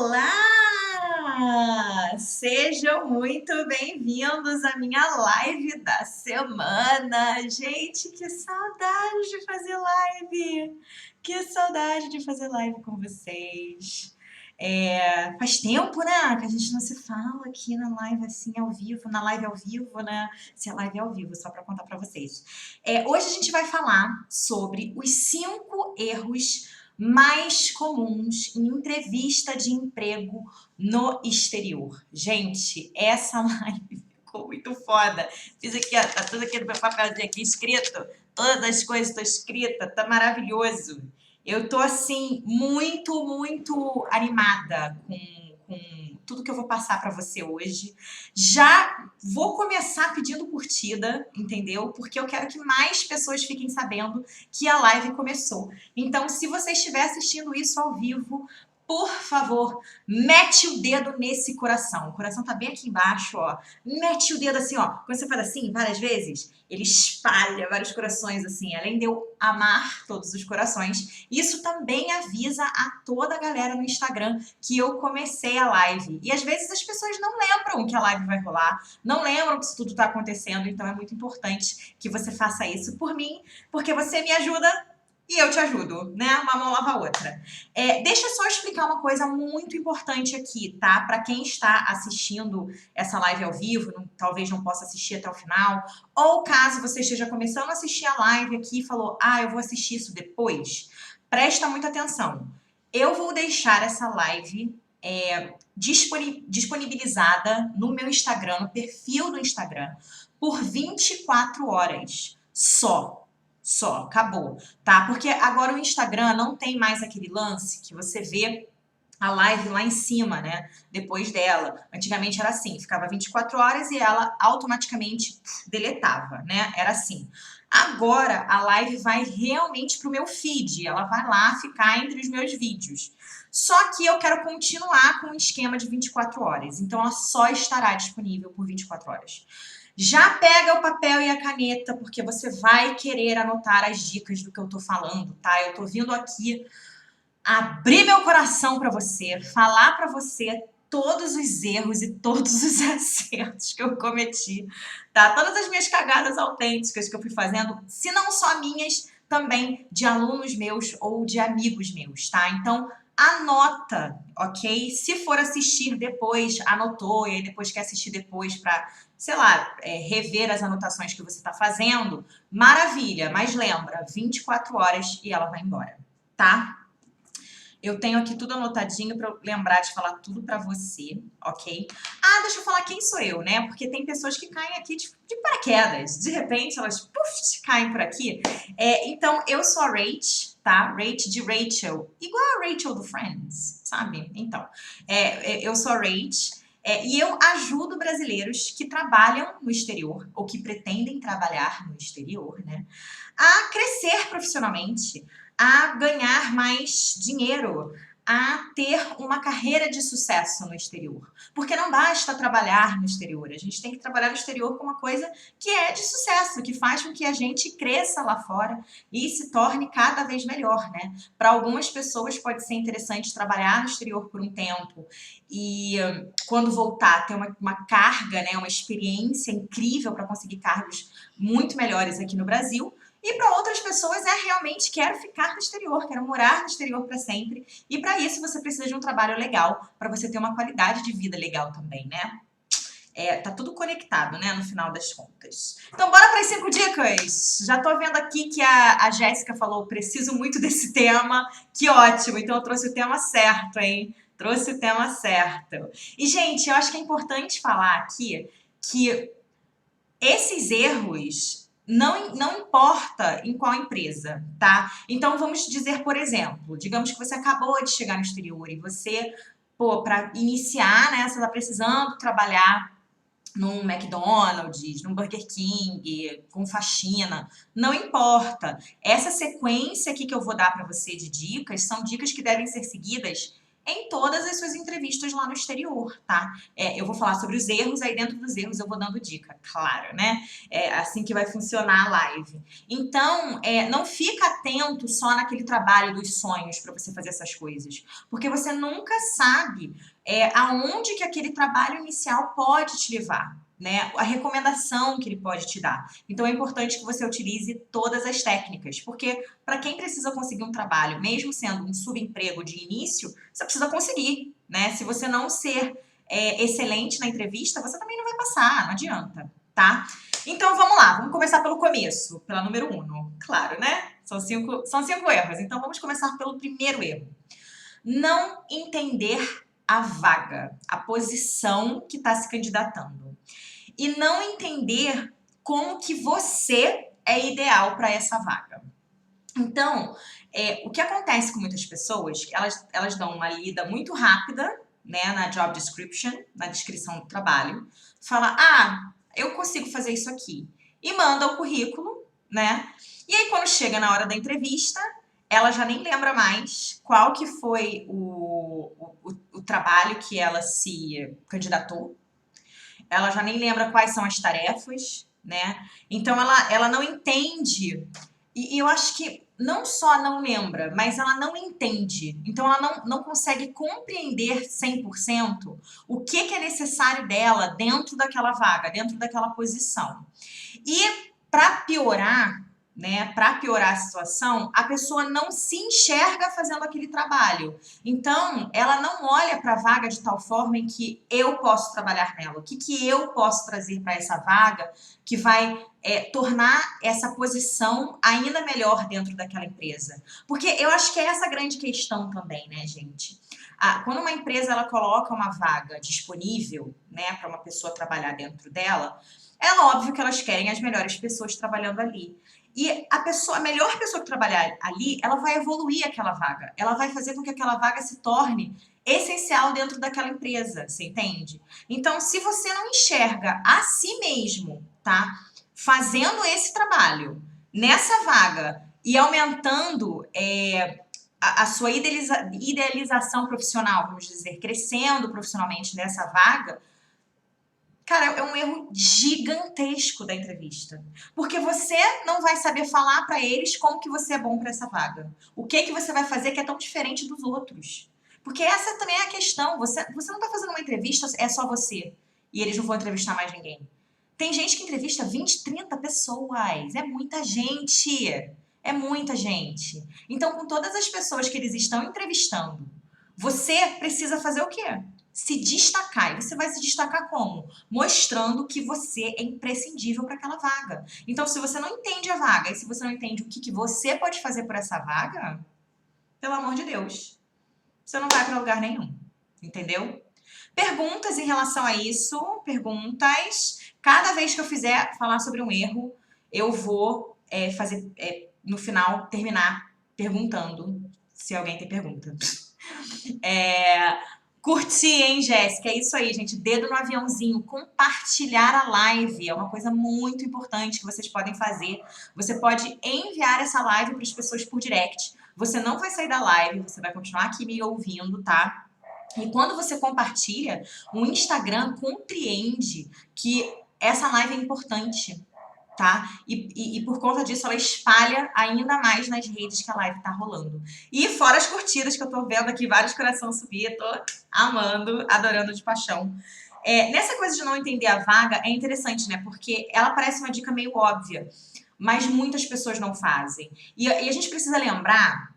Olá! Sejam muito bem-vindos à minha live da semana. Gente, que saudade de fazer live! Que saudade de fazer live com vocês. Faz tempo, né, que a gente não se fala aqui na live assim ao vivo, na live ao vivo, né? Se a live é ao vivo, só para contar para vocês. Hoje a gente vai falar sobre os 5 erros mais comuns em entrevista de emprego no exterior. Gente, essa live ficou muito foda. Fiz aqui, ó, tá tudo aqui no meu papelzinho aqui escrito, todas as coisas estão escritas, tá maravilhoso. Eu tô assim muito animada com tudo que eu vou passar para você hoje. Já vou começar pedindo curtida, entendeu? Porque eu quero que mais pessoas fiquem sabendo que a live começou. Então, se você estiver assistindo isso ao vivo, por favor, mete o dedo nesse coração. O coração tá bem aqui embaixo, ó. Mete o dedo assim, ó. Quando você faz assim, várias vezes, ele espalha vários corações assim. Além de eu amar todos os corações, isso também avisa a toda a galera no Instagram que eu comecei a live. E às vezes as pessoas não lembram que a live vai rolar, não lembram que isso tudo tá acontecendo. Então é muito importante que você faça isso por mim, porque você me ajuda e eu te ajudo, né? Uma mão lava a outra. Deixa eu só explicar uma coisa muito importante aqui, tá? Para quem está assistindo essa live ao vivo, talvez não possa assistir até o final, ou caso você esteja começando a assistir a live aqui e falou, eu vou assistir isso depois, presta muita atenção. Eu vou deixar essa live disponibilizada no meu Instagram, no perfil do Instagram, por 24 horas só. Acabou, tá? Porque agora o Instagram não tem mais aquele lance que você vê a live lá em cima, né? Depois dela. Antigamente era assim, ficava 24 horas e ela automaticamente deletava, né? Era assim. Agora a live vai realmente pro meu feed, ela vai lá ficar entre os meus vídeos. Só que eu quero continuar com o esquema de 24 horas, então ela só estará disponível por 24 horas. Já pega o papel e a caneta, porque você vai querer anotar as dicas do que eu tô falando, tá? Eu tô vindo aqui abrir meu coração para você, falar para você todos os erros e todos os acertos que eu cometi, tá? Todas as minhas cagadas autênticas que eu fui fazendo, se não só minhas, também de alunos meus ou de amigos meus, tá? Então, anota, ok? Se for assistir depois, anotou, e aí depois quer assistir depois para, sei lá, rever as anotações que você está fazendo, maravilha, mas lembra, 24 horas e ela vai embora, tá? Eu tenho aqui tudo anotadinho para lembrar de falar tudo para você, ok? Deixa eu falar quem sou eu, né? Porque tem pessoas que caem aqui de paraquedas. De repente, elas caem por aqui. Então, eu sou a Rach, tá? Rach de Rachel. Igual a Rachel do Friends, sabe? Então, eu sou a Rach. E eu ajudo brasileiros que trabalham no exterior, ou que pretendem trabalhar no exterior, né? A crescer profissionalmente, a ganhar mais dinheiro, a ter uma carreira de sucesso no exterior. Porque não basta trabalhar no exterior, a gente tem que trabalhar no exterior com uma coisa que é de sucesso, que faz com que a gente cresça lá fora e se torne cada vez melhor, né? Para algumas pessoas pode ser interessante trabalhar no exterior por um tempo e quando voltar ter uma carga, né, uma experiência incrível para conseguir cargos muito melhores aqui no Brasil. E para outras pessoas realmente quero ficar no exterior, quero morar no exterior para sempre. E para isso você precisa de um trabalho legal, para você ter uma qualidade de vida legal também, né? Tá tudo conectado, né, no final das contas. Então, bora para as 5 dicas. Já tô vendo aqui que a Jéssica falou, preciso muito desse tema. Que ótimo, então eu trouxe o tema certo, hein? Trouxe o tema certo. E, gente, eu acho que é importante falar aqui que esses erros não importa em qual empresa, tá? Então, vamos dizer, por exemplo, digamos que você acabou de chegar no exterior e você, para iniciar, né, você tá precisando trabalhar num McDonald's, num Burger King, com faxina, não importa. Essa sequência aqui que eu vou dar para você de dicas são dicas que devem ser seguidas em todas as suas entrevistas lá no exterior, tá? Eu vou falar sobre os erros, aí dentro dos erros eu vou dando dica, claro, né? É assim que vai funcionar a live. Então, não fica atento só naquele trabalho dos sonhos para você fazer essas coisas, porque você nunca sabe aonde que aquele trabalho inicial pode te levar, né? A recomendação que ele pode te dar. Então é importante que você utilize todas as técnicas, porque para quem precisa conseguir um trabalho, mesmo sendo um subemprego de início, você precisa conseguir, né? Se você não ser excelente na entrevista, você também não vai passar, não adianta, tá? Então vamos lá, vamos começar pelo começo, pela número 1. Claro, né? São cinco erros, então vamos começar pelo primeiro erro. Não entender a vaga, a posição que está se candidatando. E não entender como que você é ideal para essa vaga. Então, o que acontece com muitas pessoas, elas dão uma lida muito rápida, né, na job description, na descrição do trabalho, fala, eu consigo fazer isso aqui, e manda o currículo, né, e aí quando chega na hora da entrevista, ela já nem lembra mais qual que foi o trabalho que ela se candidatou, ela já nem lembra quais são as tarefas, né, então ela não entende, e eu acho que não só não lembra, mas ela não entende. Então, ela não consegue compreender 100% o que é necessário dela dentro daquela vaga, dentro daquela posição. E, para piorar, né, para piorar a situação, a pessoa não se enxerga fazendo aquele trabalho. Então, ela não olha para a vaga de tal forma em que eu posso trabalhar nela. O que eu posso trazer para essa vaga que vai tornar essa posição ainda melhor dentro daquela empresa. Porque eu acho que é essa a grande questão também, né, gente? Quando uma empresa ela coloca uma vaga disponível, né, para uma pessoa trabalhar dentro dela, é óbvio que elas querem as melhores pessoas trabalhando ali. E a melhor pessoa que trabalhar ali, ela vai evoluir aquela vaga. Ela vai fazer com que aquela vaga se torne essencial dentro daquela empresa, você entende? Então, se você não enxerga a si mesmo, tá? Fazendo esse trabalho nessa vaga e aumentando a sua idealização profissional, vamos dizer, crescendo profissionalmente nessa vaga, cara, é um erro gigantesco da entrevista. Porque você não vai saber falar para eles como que você é bom para essa vaga. O que você vai fazer que é tão diferente dos outros. Porque essa também é a questão. Você não está fazendo uma entrevista, é só você. E eles não vão entrevistar mais ninguém. Tem gente que entrevista 20, 30 pessoas. É muita gente. É muita gente. Então, com todas as pessoas que eles estão entrevistando, você precisa fazer o quê? Se destacar. E você vai se destacar como? Mostrando que você é imprescindível para aquela vaga. Então, se você não entende a vaga e se você não entende o que você pode fazer por essa vaga, pelo amor de Deus, você não vai para lugar nenhum. Entendeu? Perguntas em relação a isso, perguntas. Cada vez que eu fizer falar sobre um erro, eu vou fazer, no final, terminar perguntando se alguém tem pergunta. Curtir, hein, Jéssica? É isso aí, gente. Dedo no aviãozinho. Compartilhar a live é uma coisa muito importante que vocês podem fazer. Você pode enviar essa live para as pessoas por direct. Você não vai sair da live, você vai continuar aqui me ouvindo, tá? E quando você compartilha, o Instagram compreende que essa live é importante, tá? E por conta disso, ela espalha ainda mais nas redes que a live tá rolando. E fora as curtidas, que eu tô vendo aqui, vários corações subir, tô amando, adorando de paixão. Nessa coisa de não entender a vaga, é interessante, né? Porque ela parece uma dica meio óbvia, mas muitas pessoas não fazem. E a gente precisa lembrar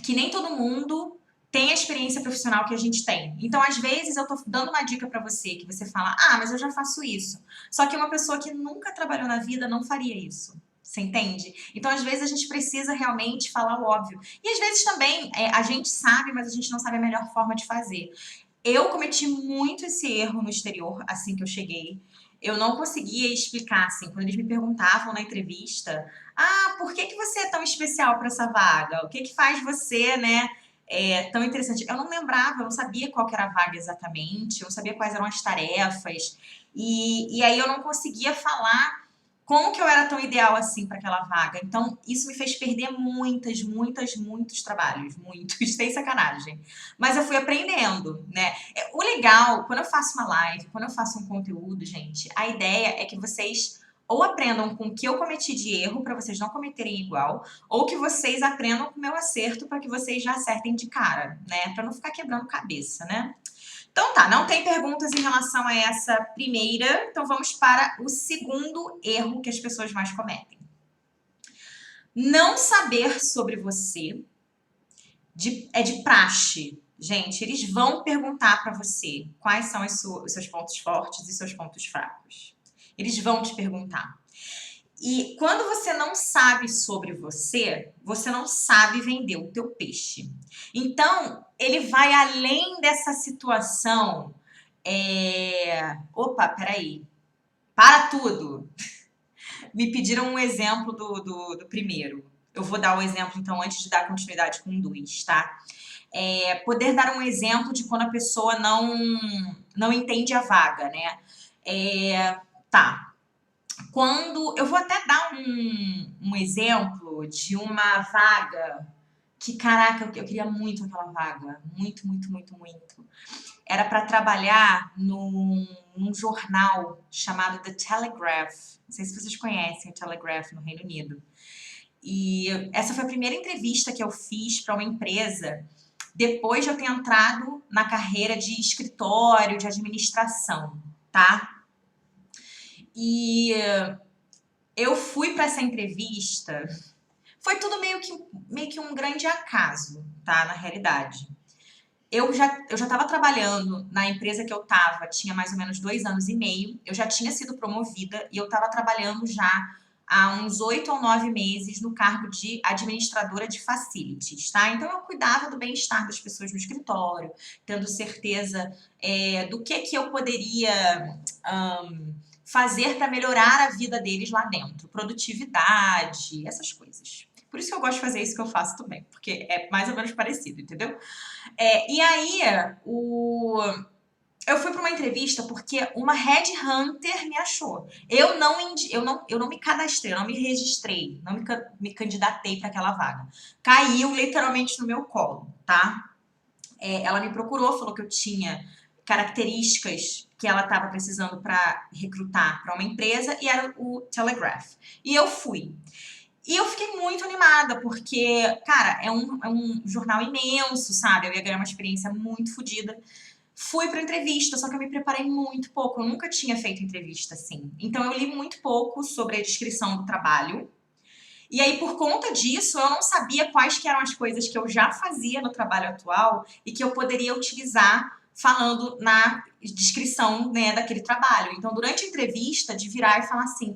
que nem todo mundo tem a experiência profissional que a gente tem. Então, às vezes, eu tô dando uma dica pra você, que você fala, mas eu já faço isso. Só que uma pessoa que nunca trabalhou na vida não faria isso. Você entende? Então, às vezes, a gente precisa realmente falar o óbvio. E, às vezes, também, a gente sabe, mas a gente não sabe a melhor forma de fazer. Eu cometi muito esse erro no exterior, assim que eu cheguei. Eu não conseguia explicar, assim, quando eles me perguntavam na entrevista, por que você é tão especial para essa vaga? O que faz você, né, tão interessante? Eu não lembrava, eu não sabia qual que era a vaga exatamente, eu não sabia quais eram as tarefas, e aí eu não conseguia falar como que eu era tão ideal assim para aquela vaga? Então, isso me fez perder muitos trabalhos, muitos, sem sacanagem. Mas eu fui aprendendo, né? O legal, quando eu faço uma live, quando eu faço um conteúdo, gente, a ideia é que vocês ou aprendam com o que eu cometi de erro para vocês não cometerem igual, ou que vocês aprendam com o meu acerto para que vocês já acertem de cara, né? Para não ficar quebrando cabeça, né? Então tá, não tem perguntas em relação a essa primeira, então vamos para o segundo erro que as pessoas mais cometem. Não saber sobre você é de praxe. Gente, eles vão perguntar para você quais são os seus pontos fortes e seus pontos fracos. Eles vão te perguntar. E quando você não sabe sobre você, você não sabe vender o teu peixe. Então, ele vai além dessa situação. Opa, peraí. Para tudo. Me pediram um exemplo do primeiro. Eu vou dar o exemplo, então, antes de dar continuidade com o 2, tá? Poder dar um exemplo de quando a pessoa não entende a vaga, né? Tá. Quando eu vou até dar um exemplo de uma vaga que, caraca, eu queria muito aquela vaga. Muito. Era para trabalhar num jornal chamado The Telegraph. Não sei se vocês conhecem o Telegraph no Reino Unido. E essa foi a primeira entrevista que eu fiz para uma empresa depois de eu ter entrado na carreira de escritório, de administração, tá? E eu fui para essa entrevista, foi tudo meio que um grande acaso, tá? Na realidade. Eu já estava trabalhando na empresa que eu estava, tinha mais ou menos 2 anos e meio, eu já tinha sido promovida e eu estava trabalhando já há uns 8 ou 9 meses no cargo de administradora de facilities, tá? Então eu cuidava do bem-estar das pessoas no escritório, tendo certeza do que eu poderia fazer para melhorar a vida deles lá dentro, produtividade, essas coisas. Por isso que eu gosto de fazer isso que eu faço também, porque é mais ou menos parecido, entendeu? E aí, eu fui para uma entrevista porque uma headhunter me achou. Eu não me cadastrei, eu não me registrei, não me candidatei para aquela vaga. Caiu literalmente no meu colo, tá? Ela me procurou, falou que eu tinha características que ela estava precisando para recrutar para uma empresa e era o Telegraph. E eu fui. E eu fiquei muito animada, porque, cara, é um jornal imenso, sabe? Eu ia ganhar uma experiência muito fodida. Fui pra entrevista, só que eu me preparei muito pouco. Eu nunca tinha feito entrevista assim. Então, eu li muito pouco sobre a descrição do trabalho. E aí, por conta disso, eu não sabia quais que eram as coisas que eu já fazia no trabalho atual e que eu poderia utilizar falando na descrição, né, daquele trabalho. Então, durante a entrevista, de virar e falar assim,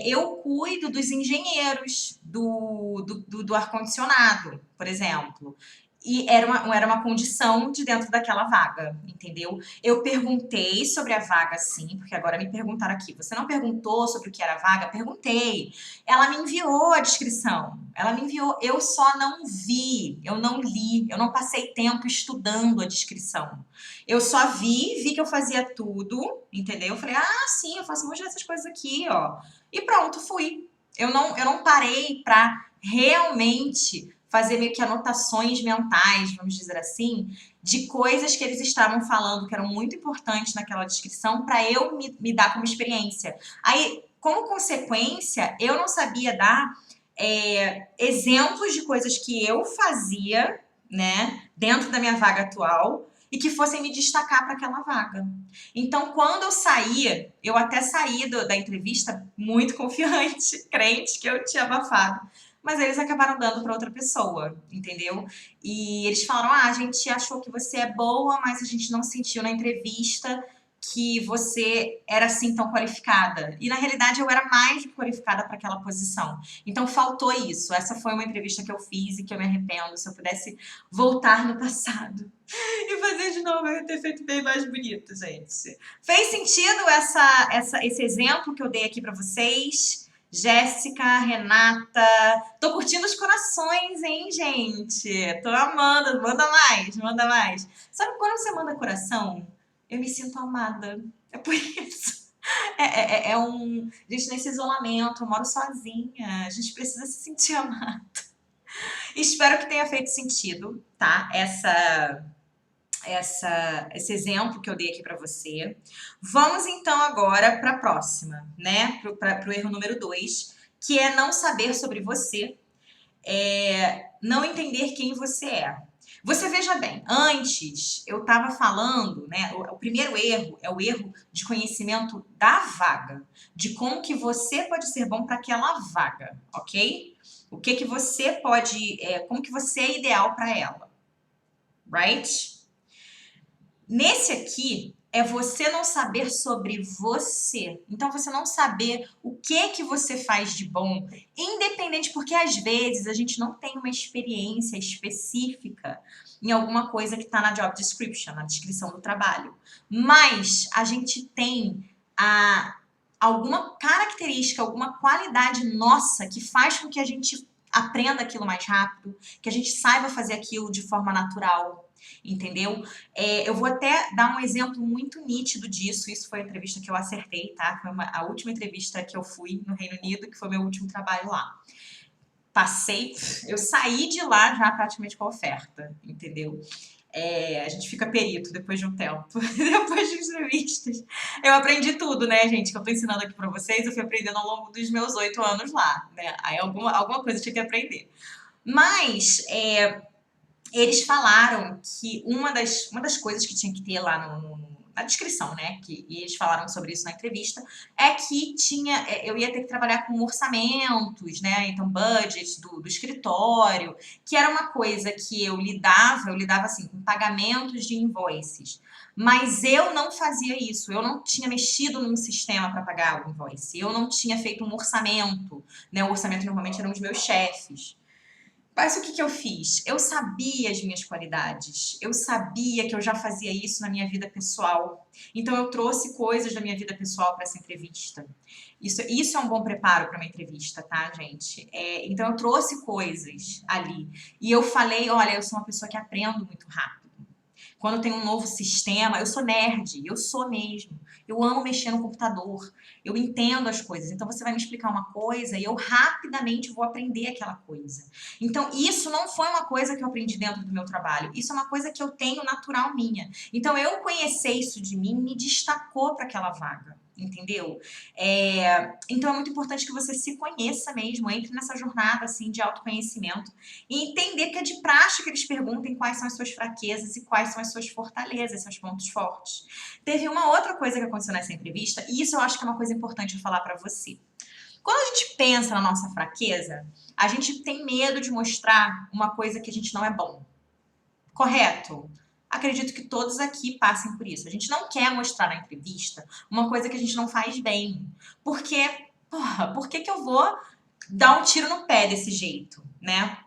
eu cuido dos engenheiros do ar-condicionado, por exemplo. E era uma condição de dentro daquela vaga, entendeu? Eu perguntei sobre a vaga, sim, porque agora me perguntaram aqui. Você não perguntou sobre o que era a vaga? Perguntei. Ela me enviou a descrição. Ela me enviou. Eu só não vi, eu não li, eu não passei tempo estudando a descrição. Eu só vi que eu fazia tudo, entendeu? Eu falei, sim, eu faço um monte dessas coisas aqui, ó. E pronto, fui. Eu não parei pra realmente fazer meio que anotações mentais, vamos dizer assim, de coisas que eles estavam falando que eram muito importantes naquela descrição para eu me dar como experiência. Aí, como consequência, eu não sabia dar exemplos de coisas que eu fazia, né, dentro da minha vaga atual e que fossem me destacar para aquela vaga. Então, quando eu saí, eu até saí da entrevista muito confiante, crente que eu tinha abafado. Mas eles acabaram dando para outra pessoa, entendeu? E eles falaram, a gente achou que você é boa, mas a gente não sentiu na entrevista que você era assim tão qualificada. E na realidade eu era mais qualificada para aquela posição. Então faltou isso. Essa foi uma entrevista que eu fiz e que eu me arrependo. Se eu pudesse voltar no passado e fazer de novo, eu ia ter feito bem mais bonito, gente. Fez sentido esse exemplo que eu dei aqui para vocês? Jéssica, Renata, tô curtindo os corações, hein, gente? Tô amando, manda mais, Sabe quando você manda coração? Eu me sinto amada, é por isso. Gente, nesse isolamento, eu moro sozinha, a gente precisa se sentir amado. Espero que tenha feito sentido, tá? Esse exemplo que eu dei aqui para você. Vamos então agora para a próxima, né? Para o erro número 2, que é não saber sobre você, não entender quem você é. Você veja bem, antes eu estava falando, né? O primeiro erro é o erro de conhecimento da vaga, de como que você pode ser bom para aquela vaga, ok? O que que você pode, como que você é ideal para ela, right? Nesse aqui é você não saber sobre você. Então você não saber o que você faz de bom, independente, porque às vezes a gente não tem uma experiência específica em alguma coisa que está na job description, na descrição do trabalho. Mas a gente tem alguma característica, alguma qualidade nossa que faz com que a gente aprenda aquilo mais rápido, que a gente saiba fazer aquilo de forma natural. Entendeu? Eu vou até dar um exemplo muito nítido disso. Isso foi a entrevista que eu acertei, tá? Foi a última entrevista que eu fui no Reino Unido, que foi meu último trabalho lá. Eu saí de lá já praticamente com a oferta, entendeu? A gente fica perito depois de um tempo, depois de entrevistas. Eu aprendi tudo, né, gente, que eu tô ensinando aqui pra vocês, eu fui aprendendo ao longo dos meus 8 anos lá, né? Aí alguma coisa eu tinha que aprender. Mas, eles falaram que uma das coisas que tinha que ter lá na descrição, né? E eles falaram sobre isso na entrevista, é que eu ia ter que trabalhar com orçamentos, né? Então, budget do escritório, que era uma coisa que eu lidava assim, com pagamentos de invoices. Mas eu não fazia isso, eu não tinha mexido num sistema para pagar o invoice, eu não tinha feito um orçamento, né? O orçamento normalmente eram os meus chefes. Mas o que eu fiz? Eu sabia as minhas qualidades, eu sabia que eu já fazia isso na minha vida pessoal. Então eu trouxe coisas da minha vida pessoal para essa entrevista. Isso é um bom preparo para uma entrevista, tá, gente? Então eu trouxe coisas ali. E eu falei, olha, eu sou uma pessoa que aprendo muito rápido. Quando tem um novo sistema, eu sou nerd, eu sou mesmo. Eu amo mexer no computador, eu entendo as coisas. Então você vai me explicar uma coisa e eu rapidamente vou aprender aquela coisa. Então isso não foi uma coisa que eu aprendi dentro do meu trabalho, isso é uma coisa que eu tenho natural minha. Então eu conhecer isso de mim me destacou para aquela vaga. Entendeu? Então é muito importante que você se conheça mesmo, entre nessa jornada assim de autoconhecimento e entender que é de praxe que eles perguntem quais são as suas fraquezas e quais são as suas fortalezas, seus pontos fortes. Teve uma outra coisa que aconteceu nessa entrevista, e isso eu acho que é uma coisa importante de falar para você. Quando a gente pensa na nossa fraqueza, a gente tem medo de mostrar uma coisa que a gente não é bom. Correto? Acredito que todos aqui passem por isso. A gente não quer mostrar na entrevista uma coisa que a gente não faz bem. Porque, porra, por que eu vou dar um tiro no pé desse jeito, né?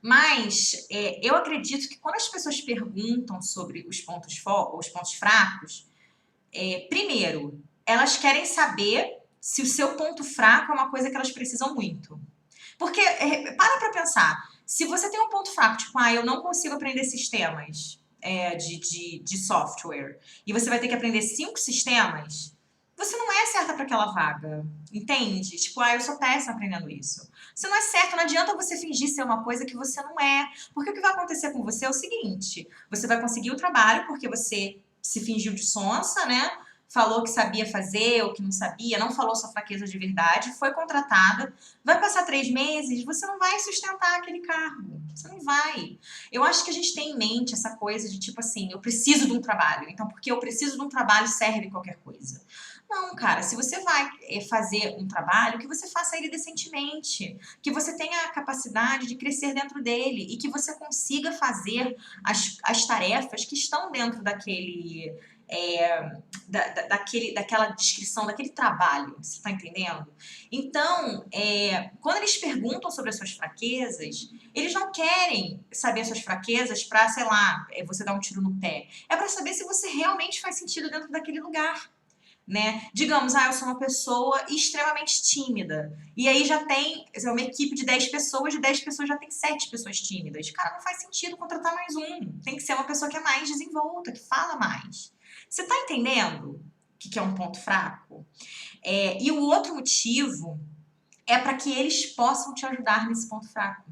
Mas eu acredito que quando as pessoas perguntam sobre os pontos fracos, primeiro, elas querem saber se o seu ponto fraco é uma coisa que elas precisam muito. Porque, para pensar, se você tem um ponto fraco, tipo, eu não consigo aprender sistemas de software, e você vai ter que aprender 5 sistemas, você não é certa para aquela vaga, entende? Tipo, eu sou péssima aprendendo isso. Você não é certo, não adianta você fingir ser uma coisa que você não é. Porque o que vai acontecer com você é o seguinte, você vai conseguir o trabalho porque você se fingiu de sonsa, né? Falou que sabia fazer ou que não sabia, não falou sua fraqueza de verdade, foi contratada, vai passar 3 meses, você não vai sustentar aquele cargo. Você não vai. Eu acho que a gente tem em mente essa coisa de tipo assim, eu preciso de um trabalho, então porque eu preciso de um trabalho serve qualquer coisa. Não, cara, se você vai fazer um trabalho, que você faça ele decentemente, que você tenha a capacidade de crescer dentro dele e que você consiga fazer as tarefas que estão dentro daquele daquela descrição, daquele trabalho, você está entendendo? Então, quando eles perguntam sobre as suas fraquezas, eles não querem saber as suas fraquezas para, sei lá, você dar um tiro no pé. É para saber se você realmente faz sentido dentro daquele lugar. Né? Digamos, eu sou uma pessoa extremamente tímida. E aí já tem uma equipe de 10 pessoas, de 10 pessoas já tem 7 pessoas tímidas. Cara, não faz sentido contratar mais um. Tem que ser uma pessoa que é mais desenvolta, que fala mais. Você tá entendendo? que é um ponto fraco? E o outro motivo é para que eles possam te ajudar nesse ponto fraco.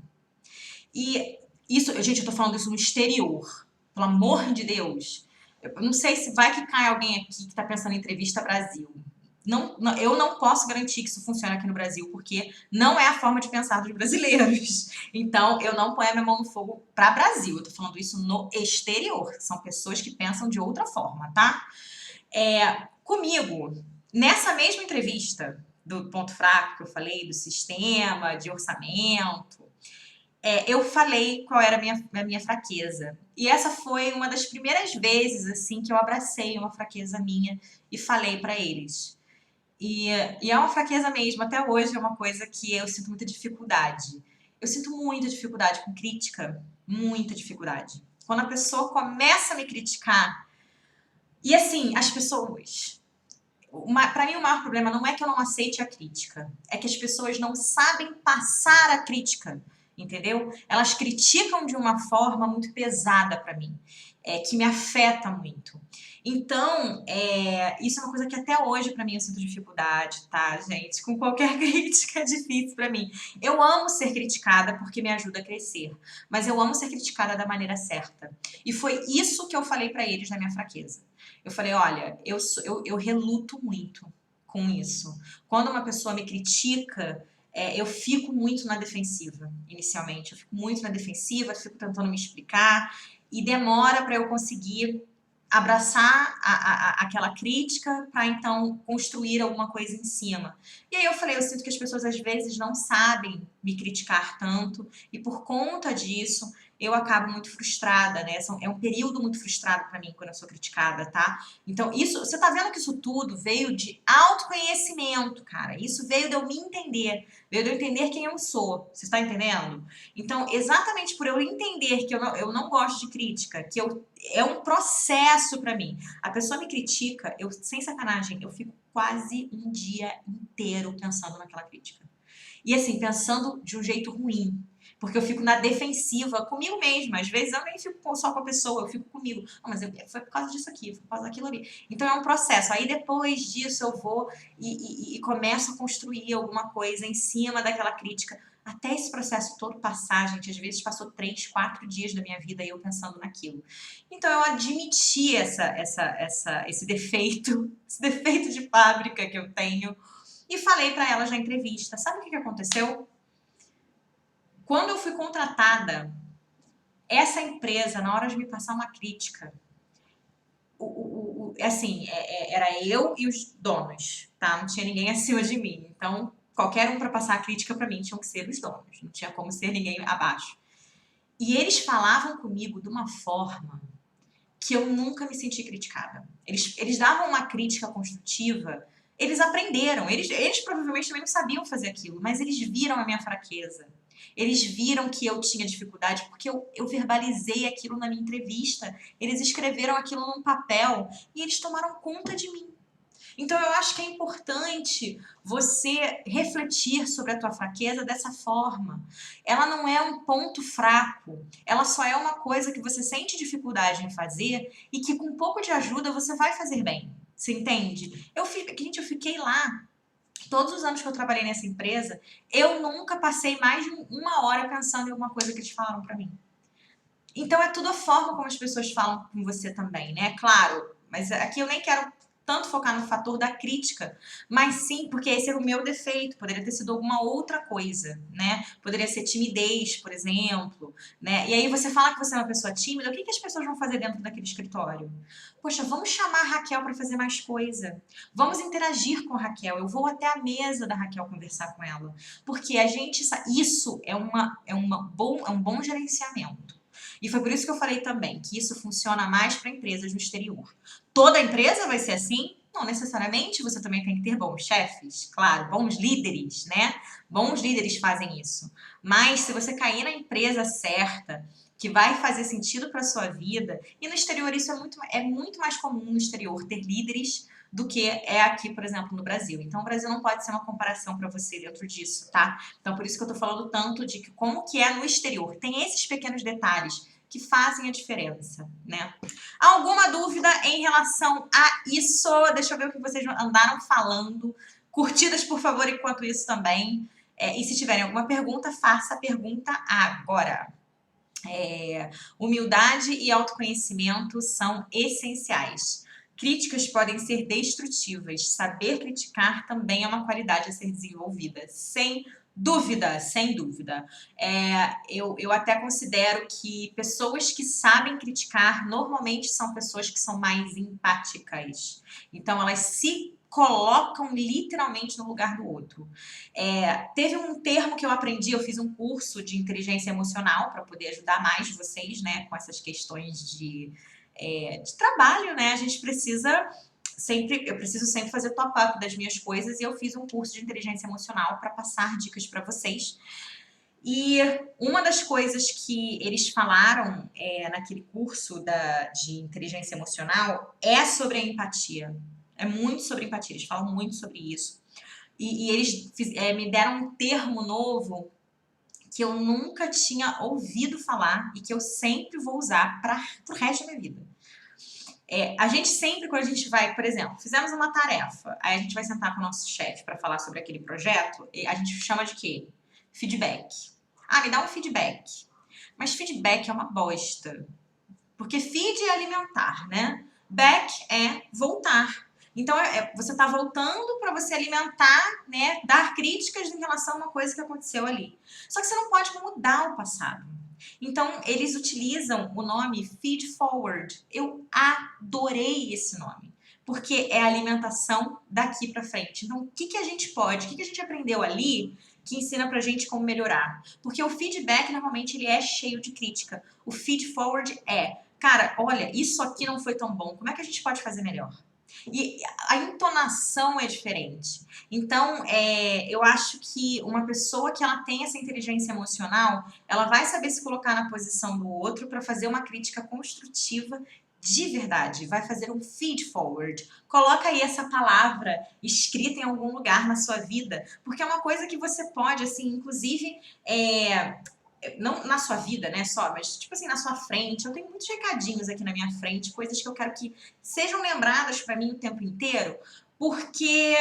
E isso, gente, eu tô falando isso no exterior. Pelo amor de Deus. Eu não sei se vai que cai alguém aqui que tá pensando em entrevista Brasil. Eu não posso garantir que isso funcione aqui no Brasil, porque não é a forma de pensar dos brasileiros. Então, eu não ponho a minha mão no fogo para Brasil. Eu tô falando isso no exterior. São pessoas que pensam de outra forma, tá? Comigo, nessa mesma entrevista do ponto fraco que eu falei, do sistema, de orçamento, eu falei qual era a minha fraqueza. E essa foi uma das primeiras vezes, assim, que eu abracei uma fraqueza minha e falei para eles. E é uma fraqueza mesmo, até hoje é uma coisa que eu sinto muita dificuldade. Eu sinto muita dificuldade com crítica, muita dificuldade. Quando a pessoa começa a me criticar, e assim, as pessoas. Para mim, o maior problema não é que eu não aceite a crítica, é que as pessoas não sabem passar a crítica, entendeu? Elas criticam de uma forma muito pesada para mim, que me afeta muito. Então, isso é uma coisa que até hoje para mim eu sinto dificuldade, tá, gente? Com qualquer crítica é difícil para mim. Eu amo ser criticada porque me ajuda a crescer, mas eu amo ser criticada da maneira certa. E foi isso que eu falei para eles na minha fraqueza. Eu falei, olha, eu reluto muito com isso. Quando uma pessoa me critica, eu fico muito na defensiva, inicialmente. Eu fico muito na defensiva, fico tentando me explicar e demora para eu conseguir abraçar aquela crítica para então construir alguma coisa em cima. E aí eu falei, eu sinto que as pessoas às vezes não sabem me criticar tanto e por conta disso eu acabo muito frustrada, né? É um período muito frustrado para mim quando eu sou criticada, tá? Então, você tá vendo que isso tudo veio de autoconhecimento, cara. Isso veio de eu me entender, veio de eu entender quem eu sou. Você está entendendo? Então, exatamente por eu entender que eu não gosto de crítica, é um processo para mim. A pessoa me critica, sem sacanagem, eu fico quase um dia inteiro pensando naquela crítica. E assim, pensando de um jeito ruim. Porque eu fico na defensiva comigo mesma. Às vezes eu nem fico só com a pessoa, eu fico comigo. Mas foi por causa disso aqui, foi por causa daquilo ali. Então é um processo. Aí depois disso eu vou e começo a construir alguma coisa em cima daquela crítica. Até esse processo todo passar, gente, às vezes passou 3, 4 dias da minha vida e eu pensando naquilo. Então eu admiti esse defeito, esse defeito de fábrica que eu tenho e falei para elas na entrevista. Sabe o que aconteceu? Quando eu fui contratada, essa empresa, na hora de me passar uma crítica, assim, era eu e os donos, tá? Não tinha ninguém acima de mim. Então, qualquer um para passar a crítica para mim tinham que ser os donos. Não tinha como ser ninguém abaixo. E eles falavam comigo de uma forma que eu nunca me senti criticada. Eles davam uma crítica construtiva, eles aprenderam. Eles provavelmente também não sabiam fazer aquilo, mas eles viram a minha fraqueza. Eles viram que eu tinha dificuldade porque eu verbalizei aquilo na minha entrevista. Eles escreveram aquilo num papel e eles tomaram conta de mim. Então eu acho que é importante você refletir sobre a tua fraqueza dessa forma. Ela não é um ponto fraco, ela só é uma coisa que você sente dificuldade em fazer e que com um pouco de ajuda você vai fazer bem. Você entende? Gente, eu fiquei lá. Todos os anos que eu trabalhei nessa empresa, eu nunca passei mais de uma hora pensando em alguma coisa que eles falaram pra mim. Então é tudo a forma como as pessoas falam com você também, né? Claro, mas aqui eu nem quero tanto focar no fator da crítica, mas sim porque esse era o meu defeito, poderia ter sido alguma outra coisa, né? Poderia ser timidez, por exemplo, né? E aí você fala que você é uma pessoa tímida, o que as pessoas vão fazer dentro daquele escritório? Poxa, vamos chamar a Raquel para fazer mais coisa. Vamos interagir com a Raquel. Eu vou até a mesa da Raquel conversar com ela, porque isso é um bom gerenciamento. E foi por isso que eu falei também que isso funciona mais para empresas no exterior. Toda empresa vai ser assim? Não necessariamente, você também tem que ter bons chefes, claro, bons líderes, né? Bons líderes fazem isso. Mas se você cair na empresa certa, que vai fazer sentido para sua vida, e no exterior isso é muito mais comum no exterior ter líderes do que é aqui, por exemplo, no Brasil. Então, o Brasil não pode ser uma comparação para você dentro disso, tá? Então, por isso que eu tô falando tanto de que como que é no exterior. Tem esses pequenos detalhes que fazem a diferença, né? Alguma dúvida em relação a isso? Deixa eu ver o que vocês andaram falando. Curtidas, por favor, enquanto isso também. E se tiverem alguma pergunta, faça a pergunta agora. Humildade e autoconhecimento são essenciais. Críticas podem ser destrutivas. Saber criticar também é uma qualidade a ser desenvolvida. Sem dúvida, sem dúvida. Eu até considero que pessoas que sabem criticar normalmente são pessoas que são mais empáticas. Então, elas se colocam literalmente no lugar do outro. Teve um termo que eu aprendi, eu fiz um curso de inteligência emocional para poder ajudar mais vocês, né, com essas questões de trabalho, né? A gente precisa sempre, eu preciso sempre fazer top-up das minhas coisas e eu fiz um curso de inteligência emocional para passar dicas para vocês. E uma das coisas que eles falaram naquele curso de inteligência emocional é sobre a empatia. É muito sobre empatia, eles falam muito sobre isso. E eles me deram um termo novo que eu nunca tinha ouvido falar e que eu sempre vou usar para o resto da minha vida. A gente sempre, quando a gente vai, por exemplo, fizemos uma tarefa, aí a gente vai sentar com o nosso chefe para falar sobre aquele projeto, e a gente chama de quê? Feedback. Me dá um feedback. Mas feedback é uma bosta. Porque feed é alimentar, né? Back é voltar. Então, você está voltando para você alimentar, né? Dar críticas em relação a uma coisa que aconteceu ali. Só que você não pode mudar o passado. Então, eles utilizam o nome feed forward. Eu adorei esse nome. Porque é a alimentação daqui para frente. Então, o que a gente pode, o que a gente aprendeu ali que ensina pra gente como melhorar? Porque o feedback, normalmente, ele é cheio de crítica. O feed forward cara, olha, isso aqui não foi tão bom, como é que a gente pode fazer melhor? E a entonação é diferente. Então, eu acho que uma pessoa que ela tem essa inteligência emocional, ela vai saber se colocar na posição do outro para fazer uma crítica construtiva de verdade. Vai fazer um feed forward. Coloca aí essa palavra escrita em algum lugar na sua vida, porque é uma coisa que você pode, assim, inclusive, não na sua vida, né, só, mas tipo assim, na sua frente. Eu tenho muitos recadinhos aqui na minha frente, coisas que eu quero que sejam lembradas pra mim o tempo inteiro, porque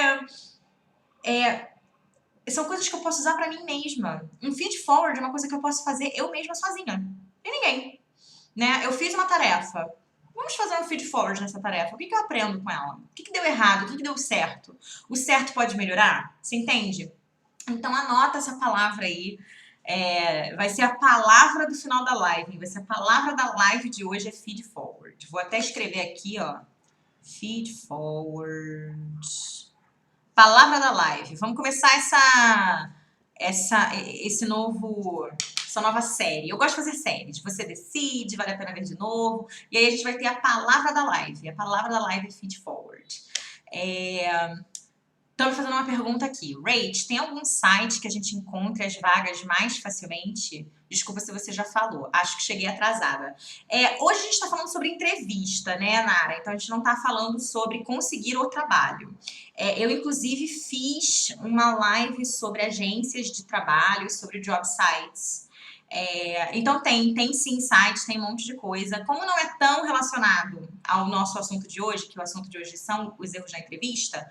são coisas que eu posso usar pra mim mesma. Um feed forward é uma coisa que eu posso fazer eu mesma sozinha. E ninguém, né? Eu fiz uma tarefa. Vamos fazer um feed forward nessa tarefa. O que eu aprendo com ela? O que deu errado? O que deu certo? O certo pode melhorar? Você entende? Então anota essa palavra aí. Vai ser a palavra do final da live. Vai ser a palavra da live de hoje é feed forward. Vou até escrever aqui, ó. Feed forward. Palavra da live. Vamos começar essa nova série. Eu gosto de fazer séries. Você decide, vale a pena ver de novo. E aí a gente vai ter a palavra da live. A palavra da live é feed forward. Estão me fazendo uma pergunta aqui. Rach, tem algum site que a gente encontre as vagas mais facilmente? Desculpa se você já falou. Acho que cheguei atrasada. Hoje a gente está falando sobre entrevista, né, Nara? Então a gente não está falando sobre conseguir o trabalho. Eu, inclusive, fiz uma live sobre agências de trabalho, sobre job sites. Então tem sim sites, tem um monte de coisa. Como não é tão relacionado ao nosso assunto de hoje, que o assunto de hoje são os erros na entrevista,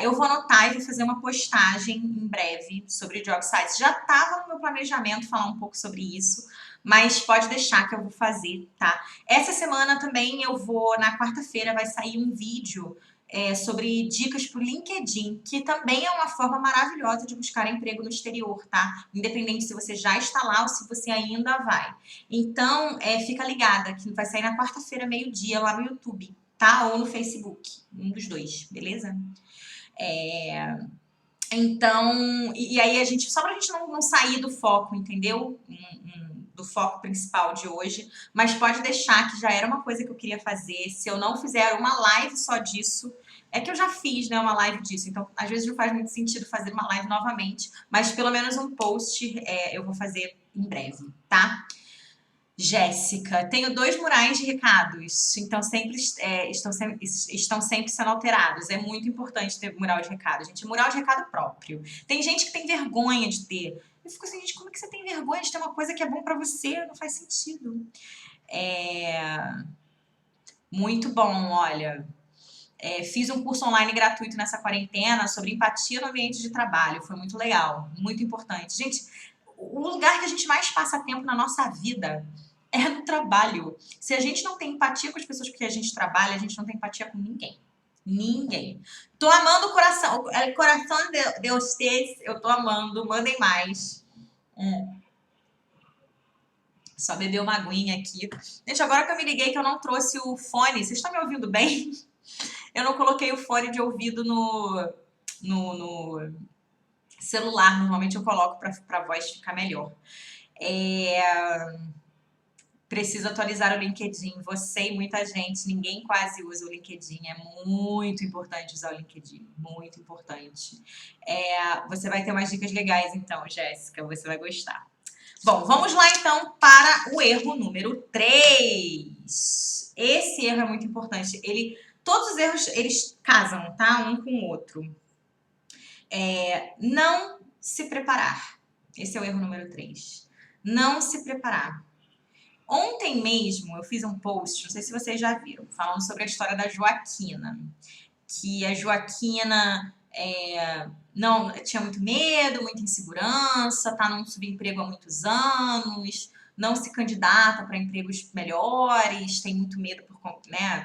eu vou anotar e vou fazer uma postagem em breve sobre job sites. Já estava no meu planejamento falar um pouco sobre isso, mas pode deixar que eu vou fazer, tá? Essa semana também na quarta-feira vai sair um vídeo sobre dicas para o LinkedIn, que também é uma forma maravilhosa de buscar emprego no exterior, tá? Independente se você já está lá ou se você ainda vai. Então, fica ligada, que vai sair na quarta-feira, meio-dia, lá no YouTube, tá? Ou no Facebook, um dos dois, beleza? Então, e aí só pra gente não sair do foco, entendeu? Do foco principal de hoje, mas pode deixar que já era uma coisa que eu queria fazer. Se eu não fizer uma live só disso, é que eu já fiz, né, uma live disso, então às vezes não faz muito sentido fazer uma live novamente, mas pelo menos um post eu vou fazer em breve, tá? Jéssica, tenho 2 murais de recados, então estão sempre sendo alterados. É muito importante ter mural de recado, gente. Mural de recado próprio. Tem gente que tem vergonha de ter Eu fico assim, gente, como é que você tem vergonha de ter uma coisa que é bom pra você? Não faz sentido. Muito bom, olha. Fiz um curso online gratuito nessa quarentena sobre empatia no ambiente de trabalho. Foi muito legal, muito importante. Gente, o lugar que a gente mais passa tempo na nossa vida é no trabalho. Se a gente não tem empatia com as pessoas com que a gente trabalha, a gente não tem empatia com ninguém. Ninguém. Tô amando o coração. O coração de vocês, eu tô amando. Mandem mais. Só beber uma aguinha aqui. Gente, agora que eu me liguei que eu não trouxe o fone, vocês estão me ouvindo bem? Eu não coloquei o fone de ouvido no celular. Normalmente eu coloco para a voz ficar melhor. Preciso atualizar o LinkedIn. Você e muita gente, ninguém quase usa o LinkedIn. É muito importante usar o LinkedIn. Muito importante. Você vai ter umas dicas legais, então, Jéssica. Você vai gostar. Bom, vamos lá então para o erro número 3. Esse erro é muito importante. Todos os erros, eles casam, tá? Um com o outro. Não se preparar. Esse é o erro número 3. Não se preparar. Ontem mesmo eu fiz um post, não sei se vocês já viram, falando sobre a história da Joaquina. Que a Joaquina não tinha muito medo, muita insegurança, tá num subemprego há muitos anos, não se candidata para empregos melhores, tem muito medo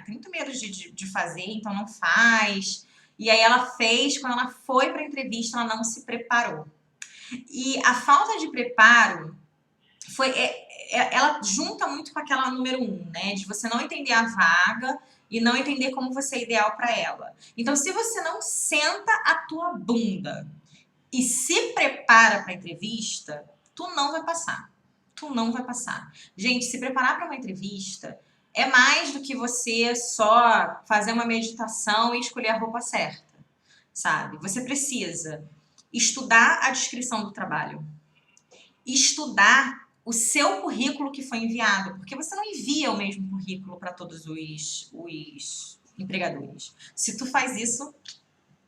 tem muito medo de fazer, então não faz. E aí ela fez, quando ela foi para a entrevista, ela não se preparou. E a falta de preparo ela junta muito com aquela número 1, né? De você não entender a vaga e não entender como você é ideal para ela. Então, se você não senta a tua bunda e se prepara para a entrevista, tu não vai passar. Tu não vai passar. Gente, se preparar para uma entrevista é mais do que você só fazer uma meditação e escolher a roupa certa, sabe? Você precisa estudar a descrição do trabalho, estudar o seu currículo que foi enviado, porque você não envia o mesmo currículo para todos os empregadores. Se tu faz isso,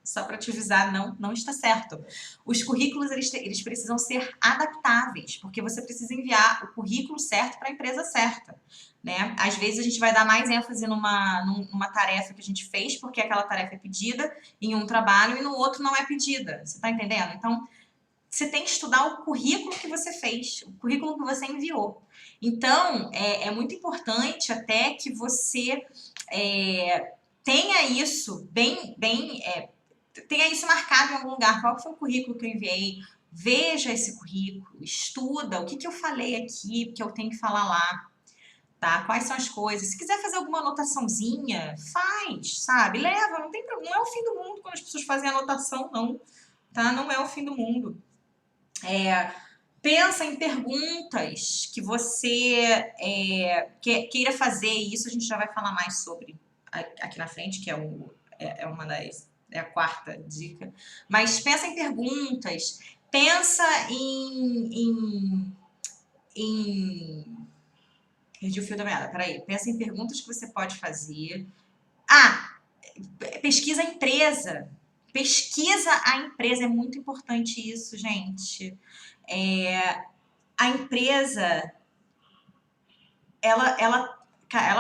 só para te avisar, não está certo. Os currículos, eles precisam ser adaptáveis, porque você precisa enviar o currículo certo para a empresa certa, né? Às vezes a gente vai dar mais ênfase numa tarefa que a gente fez, porque aquela tarefa é pedida em um trabalho e no outro não é pedida. Você está entendendo? Então, você tem que estudar o currículo que você fez, o currículo que você enviou. Então, é muito importante até que você tenha isso tenha isso marcado em algum lugar. Qual foi o currículo que eu enviei? Veja esse currículo, estuda o que eu falei aqui, que eu tenho que falar lá, tá? Quais são as coisas. Se quiser fazer alguma anotaçãozinha, faz, sabe? Leva, não tem problema. Não é o fim do mundo quando as pessoas fazem anotação, não, tá? Não é o fim do mundo. Pensa em perguntas que você queira fazer, e isso a gente já vai falar mais sobre aqui na frente, que é a quarta dica. Mas pensa em perguntas, pensa perdi o fio da meada, peraí. Pensa em perguntas que você pode fazer. Pesquisa a empresa. Pesquisa a empresa, é muito importante isso, gente. A empresa, ela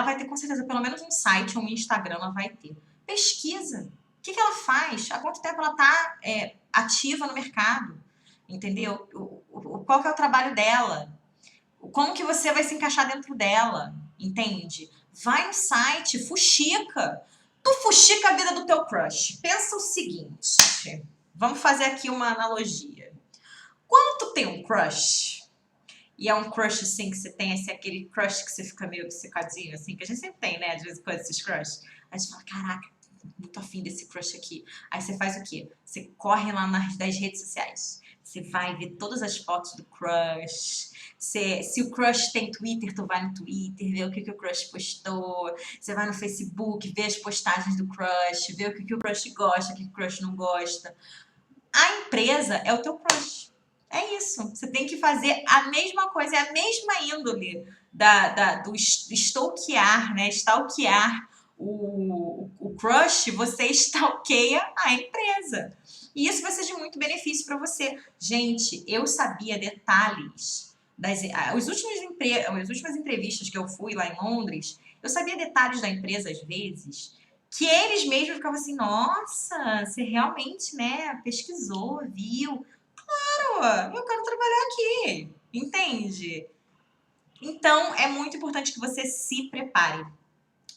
vai ter com certeza pelo menos um site ou um Instagram, ela vai ter. Pesquisa. O que ela faz? Há quanto tempo ela está ativa no mercado? Entendeu? Qual que é o trabalho dela? Como que você vai se encaixar dentro dela? Entende? Vai no site, fuxica. Tu fuxica a vida do teu crush. Pensa o seguinte. Vamos fazer aqui uma analogia. Quando tu tem um crush, e é um crush assim que você tem, aquele crush que você fica meio obcecadinho, assim, que a gente sempre tem, né? Às vezes com esses crush. Aí você fala, caraca, muito afim desse crush aqui. Aí você faz o quê? Você corre lá nas redes sociais. Você vai ver todas as fotos do crush. Se o crush tem Twitter, tu vai no Twitter, vê o que o crush postou. Você vai no Facebook, vê as postagens do crush, vê o que o crush gosta, o que o crush não gosta. A empresa é o teu crush. É isso. Você tem que fazer a mesma coisa, é a mesma índole do stalkear, né? Stalkear o crush, você stalkeia a empresa. E isso vai ser de muito benefício para você. Gente, eu sabia detalhes as últimas entrevistas que eu fui lá em Londres, eu sabia detalhes da empresa às vezes, que eles mesmos ficavam assim, nossa, você realmente, né, pesquisou, viu? Claro, eu quero trabalhar aqui, entende? Então, é muito importante que você se prepare.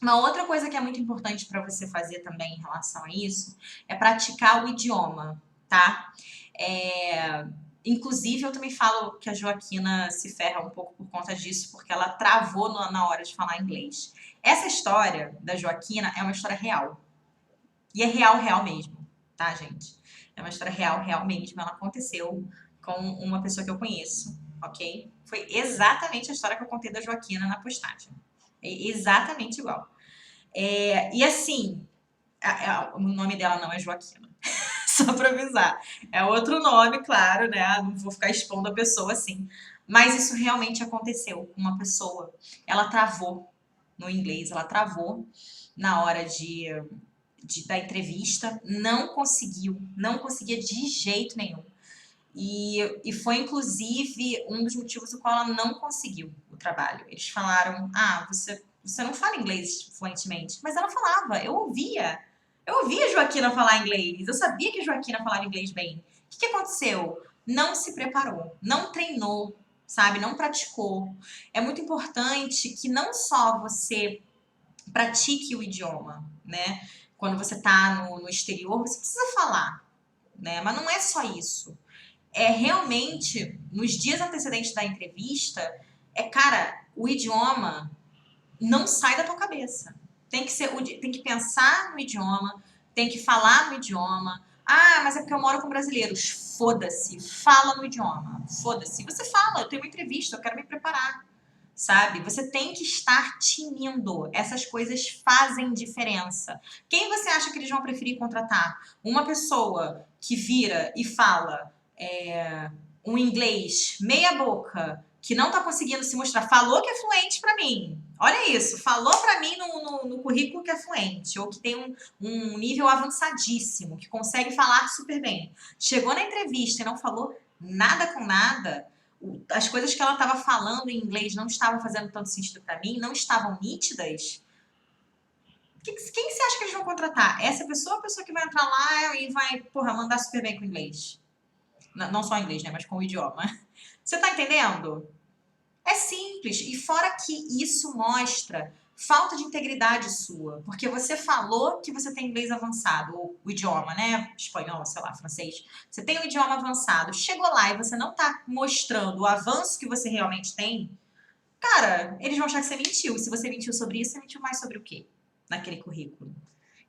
Uma outra coisa que é muito importante para você fazer também em relação a isso é praticar o idioma, tá? Inclusive, eu também falo que a Joaquina se ferra um pouco por conta disso, porque ela travou na hora de falar inglês. Essa história da Joaquina é uma história real. E é real, real mesmo, tá, gente? É uma história real, real mesmo. Ela aconteceu com uma pessoa que eu conheço, ok? Foi exatamente a história que eu contei da Joaquina na postagem. É exatamente igual. E assim, o nome dela não é Joaquina. Só pra avisar. É outro nome, claro, né? Não vou ficar expondo a pessoa assim. Mas isso realmente aconteceu com uma pessoa. Ela travou no inglês, ela travou na hora da entrevista, não conseguia de jeito nenhum. E foi inclusive um dos motivos do qual ela não conseguiu o trabalho. Eles falaram: ah, você não fala inglês fluentemente. Mas ela falava, eu ouvia. Eu ouvia a Joaquina falar inglês, eu sabia que a Joaquina falava inglês bem. O que aconteceu? Não se preparou, não treinou, sabe? Não praticou. É muito importante que não só você pratique o idioma, né? Quando você está no exterior, você precisa falar, né? Mas não é só isso. É realmente, nos dias antecedentes da entrevista, cara, o idioma não sai da tua cabeça. Tem que pensar no idioma, tem que falar no idioma. Ah, mas é porque eu moro com brasileiros. Foda-se, fala no idioma. Foda-se. Você fala, eu tenho uma entrevista, eu quero me preparar. Sabe? Você tem que estar tinindo. Essas coisas fazem diferença. Quem você acha que eles vão preferir contratar? Uma pessoa que vira e fala um inglês meia boca, que não tá conseguindo se mostrar, falou que é fluente pra mim. Olha isso, falou pra mim no currículo que é fluente, ou que tem um nível avançadíssimo, que consegue falar super bem. Chegou na entrevista e não falou nada com nada, as coisas que ela estava falando em inglês não estavam fazendo tanto sentido pra mim, não estavam nítidas. Quem você acha que eles vão contratar? Essa pessoa ou a pessoa que vai entrar lá e vai, porra, mandar super bem com inglês? Não só inglês, né? Mas com o idioma. Você tá entendendo? É simples. E fora que isso mostra falta de integridade sua. Porque você falou que você tem inglês avançado, ou o idioma, né? Espanhol, sei lá, francês. Você tem um idioma avançado. Chegou lá e você não tá mostrando o avanço que você realmente tem, cara, eles vão achar que você mentiu. Se você mentiu sobre isso, você mentiu mais sobre o quê? Naquele currículo.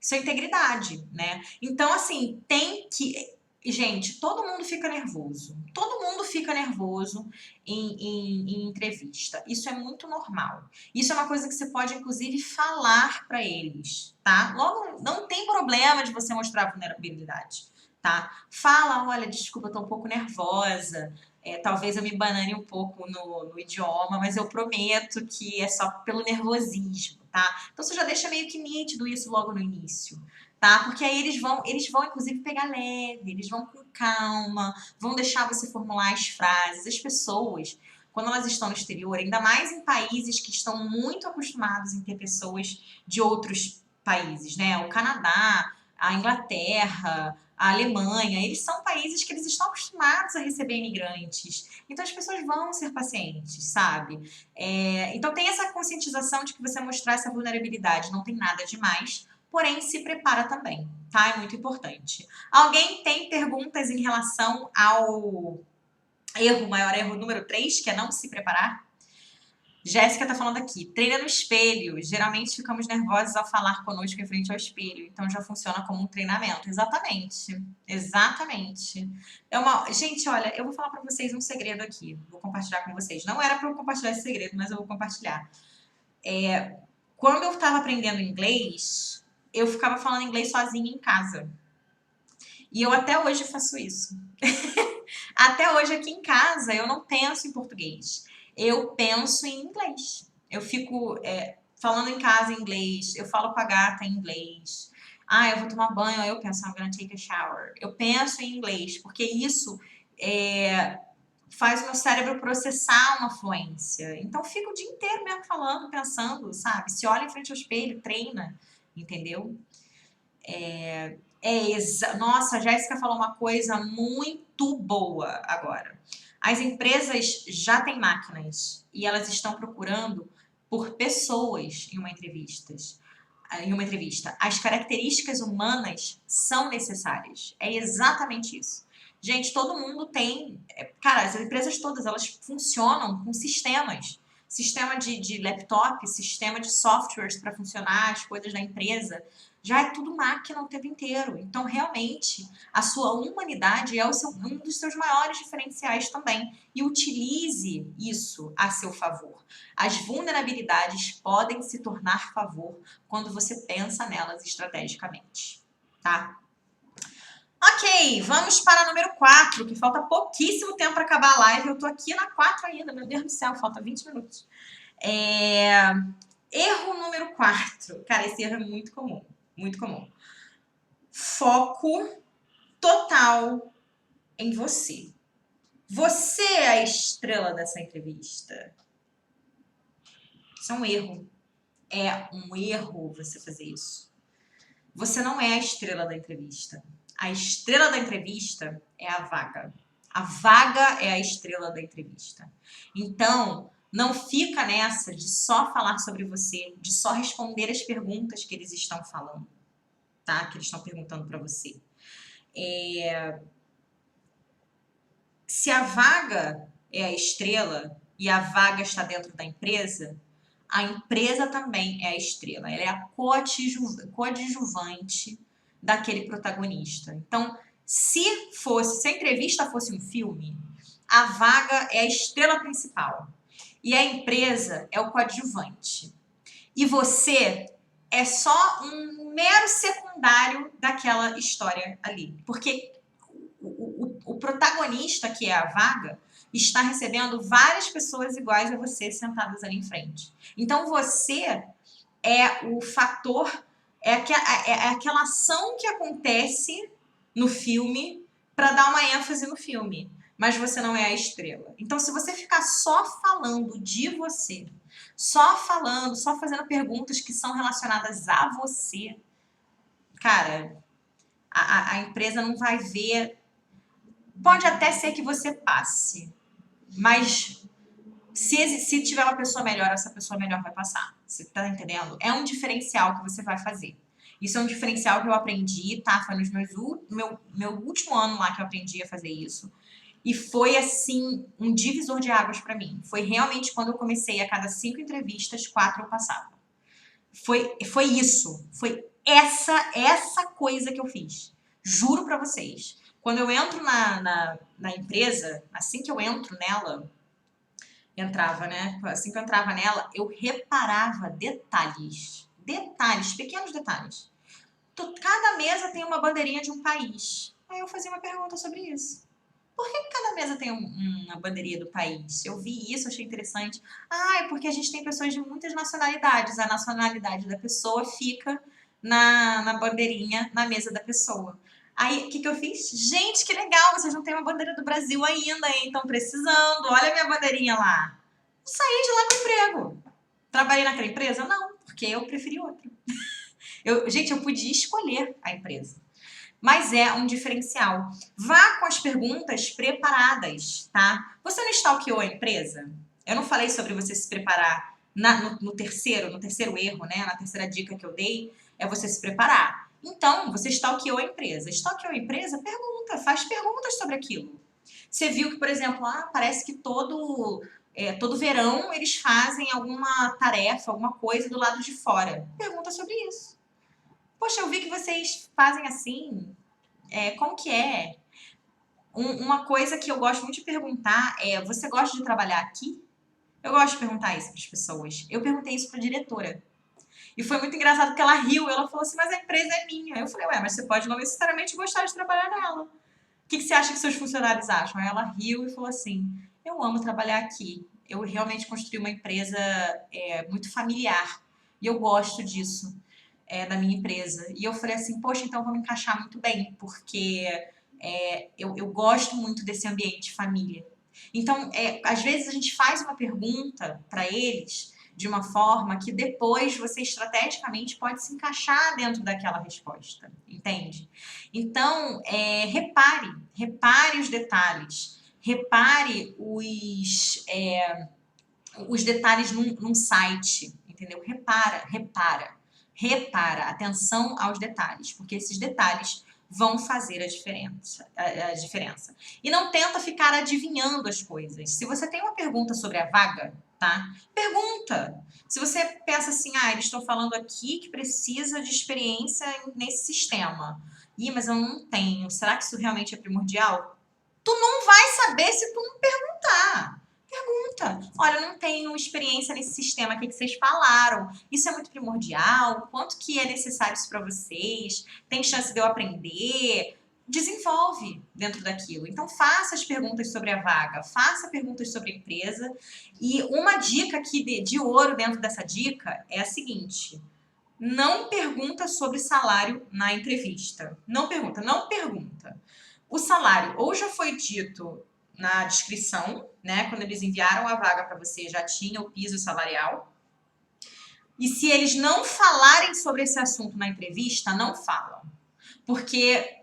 Isso é integridade, né? Então, assim, tem que. Gente, todo mundo fica nervoso. Todo mundo fica nervoso em entrevista. Isso é muito normal. Isso é uma coisa que você pode, inclusive, falar para eles, tá? Logo, não tem problema de você mostrar vulnerabilidade, tá? Fala, olha, desculpa, eu tô um pouco nervosa. Talvez eu me banane um pouco no idioma, mas eu prometo que é só pelo nervosismo, tá? Então você já deixa meio que nítido isso logo no início, tá? Porque aí eles vão inclusive pegar leve, eles vão com calma, vão deixar você formular as frases. As pessoas, quando elas estão no exterior, ainda mais em países que estão muito acostumados em ter pessoas de outros países, né? O Canadá, a Inglaterra, a Alemanha, eles são países que eles estão acostumados a receber imigrantes. Então as pessoas vão ser pacientes, sabe? Então tem essa conscientização de que você mostrar essa vulnerabilidade não tem nada demais, porém se prepara também, tá? É muito importante. Alguém tem perguntas em relação ao maior erro número 3, que é não se preparar? Jéssica tá falando aqui, treina no espelho. Geralmente ficamos nervosos ao falar conosco em frente ao espelho, então já funciona como um treinamento. Exatamente, exatamente. Gente, olha, eu vou falar pra vocês um segredo aqui. Vou compartilhar com vocês. Não era pra eu compartilhar esse segredo, mas eu vou compartilhar. Quando eu tava aprendendo inglês, eu ficava falando inglês sozinha em casa. E eu até hoje faço isso. Até hoje aqui em casa eu não penso em português. Eu penso em inglês. Eu fico falando em casa em inglês, eu falo com a gata em inglês. Ah, eu vou tomar banho, aí eu penso, I'm gonna take a shower. Eu penso em inglês, porque isso faz o meu cérebro processar uma fluência. Então, fico o dia inteiro mesmo falando, pensando, sabe? Se olha em frente ao espelho, treina, entendeu? Nossa, a Jéssica falou uma coisa muito boa agora. As empresas já têm máquinas e elas estão procurando por pessoas em uma entrevista. As características humanas são necessárias. É exatamente isso. Gente, todo mundo tem. Cara, as empresas todas elas funcionam com sistemas. Sistema de laptop, sistema de softwares para funcionar, as coisas da empresa. Já é tudo máquina o tempo inteiro. Então, realmente, a sua humanidade é um dos seus maiores diferenciais também. E utilize isso a seu favor. As vulnerabilidades podem se tornar favor quando você pensa nelas estrategicamente, tá? Ok, vamos para a número 4, que falta pouquíssimo tempo para acabar a live. Eu tô aqui na 4 ainda, meu Deus do céu, falta 20 minutos. Erro número 4. Cara, esse erro é muito comum, muito comum. Foco total em você. Você é a estrela dessa entrevista. Isso é um erro. É um erro você fazer isso. Você não é a estrela da entrevista. A estrela da entrevista é a vaga. A vaga é a estrela da entrevista. Então, não fica nessa de só falar sobre você, de só responder as perguntas que eles estão falando, tá? Que eles estão perguntando para você. Se a vaga é a estrela e a vaga está dentro da empresa, a empresa também é a estrela. Ela é a coadjuvante daquele protagonista. Então, se a entrevista fosse um filme, a vaga é a estrela principal e a empresa é o coadjuvante. E você é só um mero secundário daquela história ali. Porque o protagonista, que é a vaga, está recebendo várias pessoas iguais a você sentadas ali em frente. Então, você é o fator, é aquela ação que acontece no filme para dar uma ênfase no filme. Mas você não é a estrela. Então, se você ficar só falando de você, só falando, só fazendo perguntas que são relacionadas a você, cara, a empresa não vai ver. Pode até ser que você passe, mas se tiver uma pessoa melhor, essa pessoa melhor vai passar. Você tá entendendo? É um diferencial que você vai fazer. Isso é um diferencial que eu aprendi, tá? Foi nos meu último ano lá que eu aprendi a fazer isso. E foi, assim, um divisor de águas para mim. Foi realmente quando eu comecei, a cada 5 entrevistas, 4 eu passava. Foi isso. Foi essa coisa que eu fiz. Juro para vocês. Quando eu entro na empresa, assim que eu entro nela, entrava, né? Assim que eu entrava nela, eu reparava detalhes. Detalhes, pequenos detalhes. Cada mesa tem uma bandeirinha de um país. Aí eu fazia uma pergunta sobre isso. Por que cada mesa tem uma bandeirinha do país? Eu vi isso, achei interessante. Ah, é porque a gente tem pessoas de muitas nacionalidades. A nacionalidade da pessoa fica na bandeirinha na mesa da pessoa. Aí, o que eu fiz? Gente, que legal, vocês não têm uma bandeira do Brasil ainda, hein? Estão precisando. Olha a minha bandeirinha lá. Eu saí de lá com emprego. Trabalhei naquela empresa? Não, porque eu preferi outra. Gente, eu podia escolher a empresa. Mas é um diferencial. Vá com as perguntas preparadas, tá? Você não stalkeou a empresa? Eu não falei sobre você se preparar no terceiro erro, né? Na terceira dica que eu dei, é você se preparar. Então, você stalkeou a empresa. Stalkeou a empresa? Pergunta, faz perguntas sobre aquilo. Você viu que, por exemplo, parece que todo verão eles fazem alguma tarefa, alguma coisa do lado de fora. Pergunta sobre isso. Poxa, eu vi que vocês fazem assim. Como que é? Uma coisa que eu gosto muito de perguntar é: você gosta de trabalhar aqui? Eu gosto de perguntar isso para as pessoas. Eu perguntei isso para a diretora. E foi muito engraçado porque ela riu. Ela falou assim: mas a empresa é minha. Eu falei: ué, mas você pode não necessariamente gostar de trabalhar nela. O que você acha que seus funcionários acham? Aí ela riu e falou assim: eu amo trabalhar aqui. Eu realmente construí uma empresa muito familiar. E eu gosto disso. da minha empresa. E eu falei assim, poxa, então eu vou me encaixar muito bem, porque eu gosto muito desse ambiente família. Então, às vezes a gente faz uma pergunta para eles de uma forma que depois você estrategicamente pode se encaixar dentro daquela resposta, entende? Então, repare os detalhes, repare os detalhes num site, entendeu? Repara, atenção aos detalhes, porque esses detalhes vão fazer a diferença. E não tenta ficar adivinhando as coisas. Se você tem uma pergunta sobre a vaga, tá? Pergunta. Se você pensa assim, eles estão falando aqui que precisa de experiência nesse sistema. Mas eu não tenho. Será que isso realmente é primordial? Tu não vai saber se tu não perguntar. Pergunta. Olha, eu não tenho experiência nesse sistema aqui que vocês falaram. Isso é muito primordial? Quanto que é necessário isso para vocês? Tem chance de eu aprender? Desenvolve dentro daquilo. Então, faça as perguntas sobre a vaga, faça perguntas sobre a empresa. E uma dica aqui de ouro dentro dessa dica é a seguinte: não pergunta sobre salário na entrevista. Não pergunta, não pergunta. O salário ou já foi dito na descrição, né? Quando eles enviaram a vaga para você, já tinha o piso salarial. E se eles não falarem sobre esse assunto na entrevista, não falam. Porque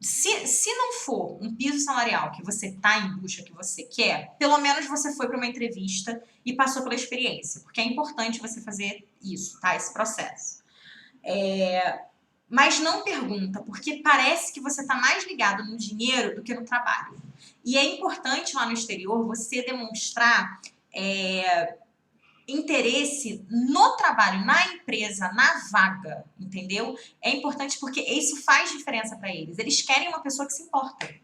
se não for um piso salarial que você está em busca, que você quer, pelo menos você foi para uma entrevista e passou pela experiência. Porque é importante você fazer isso, tá? Esse processo. Mas não pergunta, porque parece que você está mais ligado no dinheiro do que no trabalho. E é importante lá no exterior você demonstrar interesse no trabalho, na empresa, na vaga, entendeu? É importante porque isso faz diferença para eles. Eles querem uma pessoa que se importa.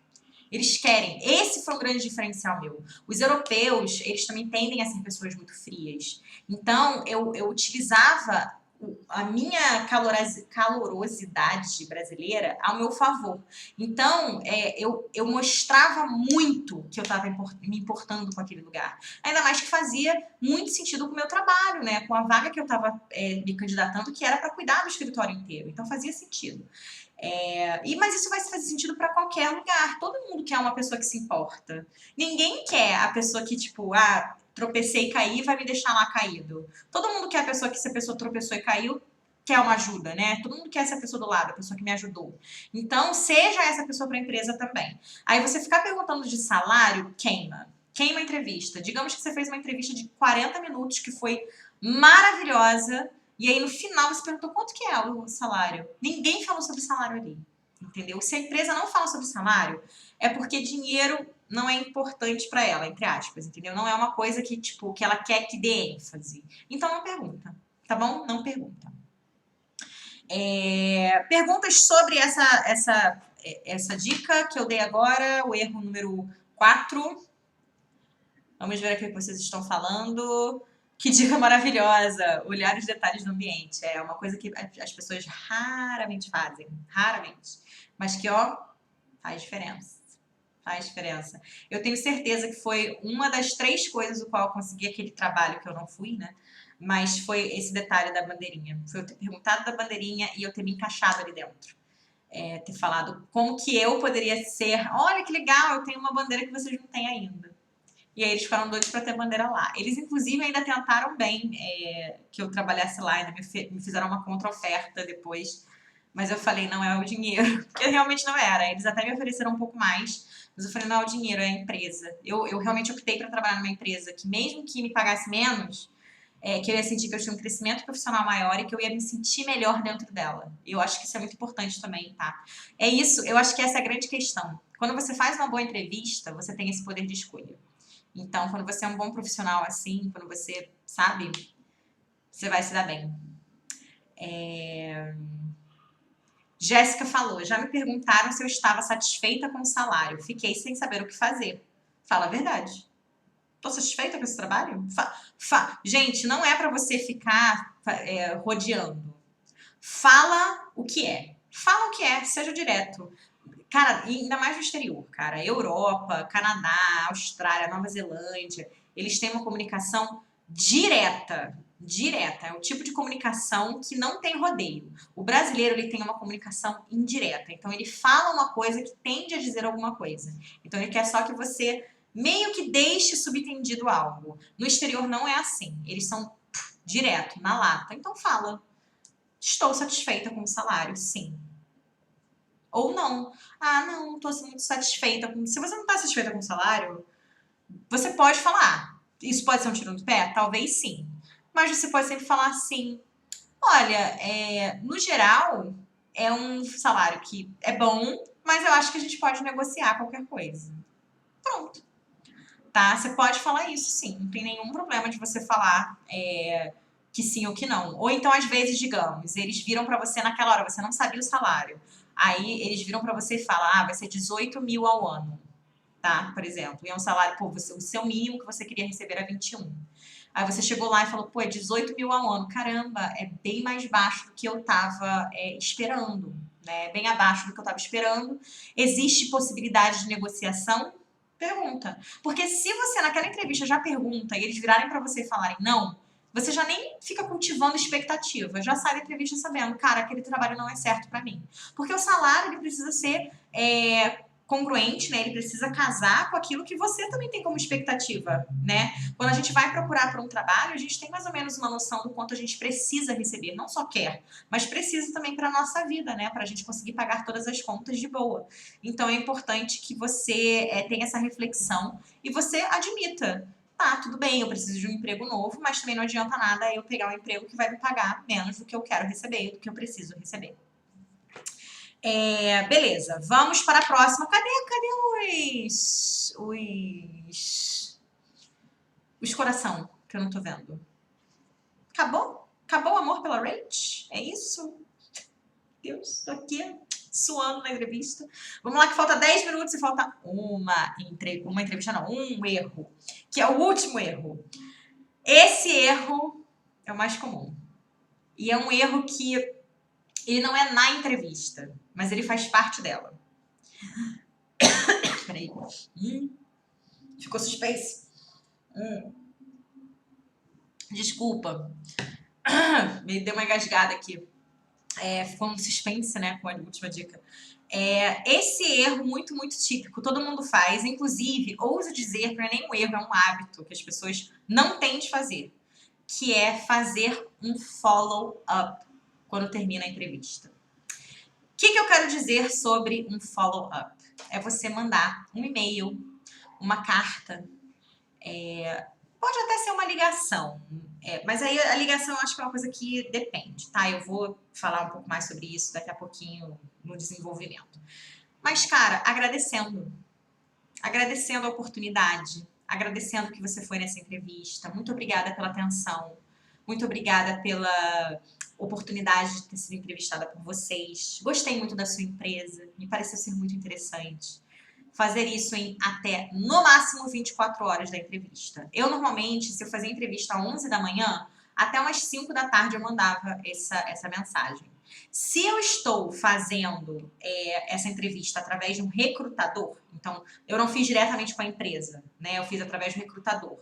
Eles querem. Esse foi um grande diferencial meu. Os europeus, eles também tendem a ser pessoas muito frias. Então, eu utilizava a minha calorosidade brasileira ao meu favor. Então, eu mostrava muito que eu estava me importando com aquele lugar. Ainda mais que fazia muito sentido com o meu trabalho, né? Com a vaga que eu estava me candidatando, que era para cuidar do escritório inteiro. Então, fazia sentido. Mas isso vai fazer sentido para qualquer lugar. Todo mundo quer uma pessoa que se importa. Ninguém quer a pessoa que, tipo, tropecei e caí, vai me deixar lá caído. Todo mundo quer a pessoa que, se a pessoa tropeçou e caiu, quer uma ajuda, né? Todo mundo quer essa pessoa do lado, a pessoa que me ajudou. Então, seja essa pessoa para a empresa também. Aí você ficar perguntando de salário, queima. Queima a entrevista. Digamos que você fez uma entrevista de 40 minutos que foi maravilhosa. E aí, no final, você perguntou quanto que é o salário. Ninguém falou sobre salário ali, entendeu? Se a empresa não fala sobre salário, é porque dinheiro não é importante para ela, entre aspas, entendeu? Não é uma coisa que, tipo, que ela quer que dê ênfase. Então, não pergunta, tá bom? Não pergunta. Perguntas sobre essa dica que eu dei agora, o erro número 4. Vamos ver aqui o que vocês estão falando. Que dica maravilhosa! Olhar os detalhes do ambiente. É uma coisa que as pessoas raramente fazem. Raramente. Mas que, faz diferença. Faz diferença. Eu tenho certeza que foi uma das 3 coisas do qual eu consegui aquele trabalho que eu não fui, né? Mas foi esse detalhe da bandeirinha. Foi eu ter perguntado da bandeirinha e eu ter me encaixado ali dentro. Ter falado como que eu poderia ser. Olha que legal, eu tenho uma bandeira que vocês não têm ainda. E aí eles ficaram doidos para ter bandeira lá. Eles, inclusive, ainda tentaram bem que eu trabalhasse lá, ainda me fizeram uma contra-oferta depois. Mas eu falei, não é o dinheiro. Porque realmente não era. Eles até me ofereceram um pouco mais. Mas eu falei, não é o dinheiro, é a empresa. Eu realmente optei para trabalhar numa empresa que, mesmo que me pagasse menos, que eu ia sentir que eu tinha um crescimento profissional maior e que eu ia me sentir melhor dentro dela. Eu acho que isso é muito importante também, tá? É isso, eu acho que essa é a grande questão. Quando você faz uma boa entrevista, você tem esse poder de escolha. Então, quando você é um bom profissional assim, quando você sabe, você vai se dar bem. Jéssica falou, já me perguntaram se eu estava satisfeita com o salário. Fiquei sem saber o que fazer. Fala a verdade. Tô satisfeita com esse trabalho? Gente, não é para você ficar rodeando. Fala o que é. Fala o que é, seja direto. Cara, e ainda mais no exterior, cara. Europa, Canadá, Austrália, Nova Zelândia, eles têm uma comunicação direta. direta. É o tipo de comunicação que não tem rodeio. O brasileiro, ele tem uma comunicação indireta. Então, ele fala uma coisa que tende a dizer alguma coisa. Então, ele quer só que você meio que deixe subentendido algo. No exterior não é assim. Eles são direto, na lata. Então, fala. Estou satisfeita com o salário, sim. Ou não. Ah, não estou muito satisfeita. Se você não está satisfeita com o salário, você pode falar. Isso pode ser um tiro no pé? Talvez sim. Mas você pode sempre falar assim, olha, no geral, é um salário que é bom, mas eu acho que a gente pode negociar qualquer coisa. Pronto. Tá? Você pode falar isso, sim. Não tem nenhum problema de você falar que sim ou que não. Ou então, às vezes, digamos, eles viram pra você naquela hora, você não sabia o salário. Aí, eles viram pra você e falam, vai ser 18 mil ao ano, tá? Por exemplo. E é um salário, o seu mínimo que você queria receber era 21. Aí você chegou lá e falou, é 18 mil ao ano. Caramba, é bem mais baixo do que eu tava esperando, né? Bem abaixo do que eu tava esperando. Existe possibilidade de negociação? Pergunta. Porque se você naquela entrevista já pergunta e eles virarem pra você e falarem não, você já nem fica cultivando expectativa, já sai da entrevista sabendo, cara, aquele trabalho não é certo pra mim. Porque o salário, ele precisa ser congruente, né? Ele precisa casar com aquilo que você também tem como expectativa, né? Quando a gente vai procurar por um trabalho, a gente tem mais ou menos uma noção do quanto a gente precisa receber, não só quer, mas precisa também para nossa vida, né? Para a gente conseguir pagar todas as contas de boa. Então é importante que você tenha essa reflexão e você admita. Tá, tudo bem, eu preciso de um emprego novo, mas também não adianta nada eu pegar um emprego que vai me pagar menos do que eu quero receber, do que eu preciso receber. Beleza, vamos para a próxima. Cadê os coração que eu não tô vendo? Acabou? Acabou o amor pela Rach? É isso? Deus, tô aqui suando na entrevista. Vamos lá que falta 10 minutos e falta uma entrevista, não, um erro, que é o último erro. Esse erro é o mais comum. E é um erro que ele não é na entrevista, mas ele faz parte dela. Peraí. Ficou suspense. Desculpa. Me deu uma engasgada aqui. Ficou um suspense, né, com a última dica. Esse erro muito, muito típico, todo mundo faz, inclusive, ouso dizer que não é nem um erro, é um hábito que as pessoas não têm de fazer, que é fazer um follow-up quando termina a entrevista. O que eu quero dizer sobre um follow-up? É você mandar um e-mail, uma carta, pode até ser uma ligação, mas aí a ligação eu acho que é uma coisa que depende, tá? Eu vou falar um pouco mais sobre isso daqui a pouquinho no desenvolvimento. Mas, cara, agradecendo a oportunidade, agradecendo que você foi nessa entrevista, muito obrigada pela atenção, muito obrigada pela oportunidade de ter sido entrevistada por vocês. Gostei muito da sua empresa, me pareceu ser muito interessante. Fazer isso em até, no máximo, 24 horas da entrevista. Eu, normalmente, se eu fazia entrevista às 11 da manhã, até umas 5 da tarde eu mandava essa mensagem. Se eu estou fazendo essa entrevista através de um recrutador, então, eu não fiz diretamente com a empresa, né? Eu fiz através do recrutador.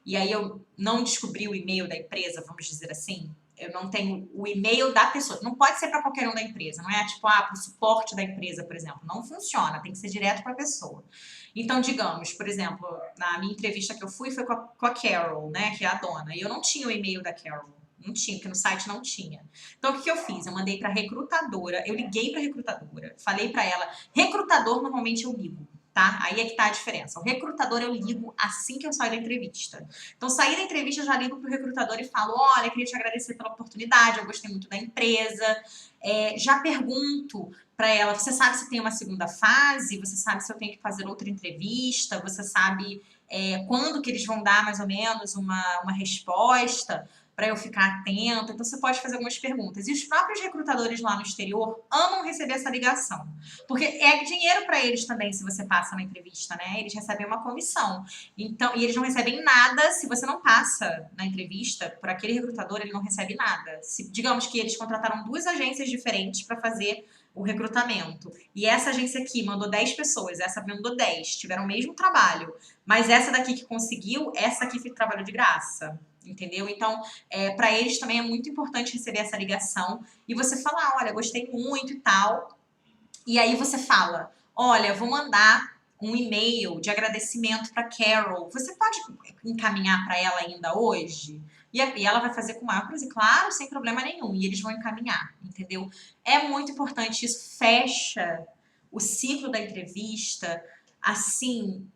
E aí eu não descobri o e-mail da empresa, vamos dizer assim, eu não tenho o e-mail da pessoa. Não pode ser para qualquer um da empresa. Não é tipo, para o suporte da empresa, por exemplo. Não funciona. Tem que ser direto para a pessoa. Então, digamos, por exemplo, na minha entrevista que eu fui foi com a Carol, né? Que é a dona. E eu não tinha o e-mail da Carol. Não tinha, porque no site não tinha. Então, o que eu fiz? Eu mandei para a recrutadora. Eu liguei para a recrutadora. Falei para ela. Recrutador, normalmente eu ligo. Tá? Aí é que tá a diferença. O recrutador eu ligo assim que eu saio da entrevista. Então, saí da entrevista, eu já ligo pro recrutador e falo, olha, queria te agradecer pela oportunidade, eu gostei muito da empresa. Já pergunto para ela, você sabe se tem uma segunda fase? Você sabe se eu tenho que fazer outra entrevista? Você sabe quando que eles vão dar, mais ou menos, uma resposta? Para eu ficar atenta. Então, você pode fazer algumas perguntas. E os próprios recrutadores lá no exterior amam receber essa ligação. Porque é dinheiro para eles também, se você passa na entrevista, né? Eles recebem uma comissão. Então, e eles não recebem nada se você não passa na entrevista. Por aquele recrutador, ele não recebe nada. Digamos que eles contrataram 2 agências diferentes para fazer o recrutamento. E essa agência aqui mandou 10 pessoas, essa mandou 10, tiveram o mesmo trabalho. Mas essa daqui que conseguiu, essa aqui trabalhou de graça. entendeu? Então, para eles também é muito importante receber essa ligação e você falar, olha, gostei muito e tal. E aí você fala, olha, vou mandar um e-mail de agradecimento para Carol. Você pode encaminhar para ela ainda hoje? E ela vai fazer com o maior prazer, claro, sem problema nenhum. E eles vão encaminhar, entendeu? É muito importante isso. Fecha o ciclo da entrevista, assim,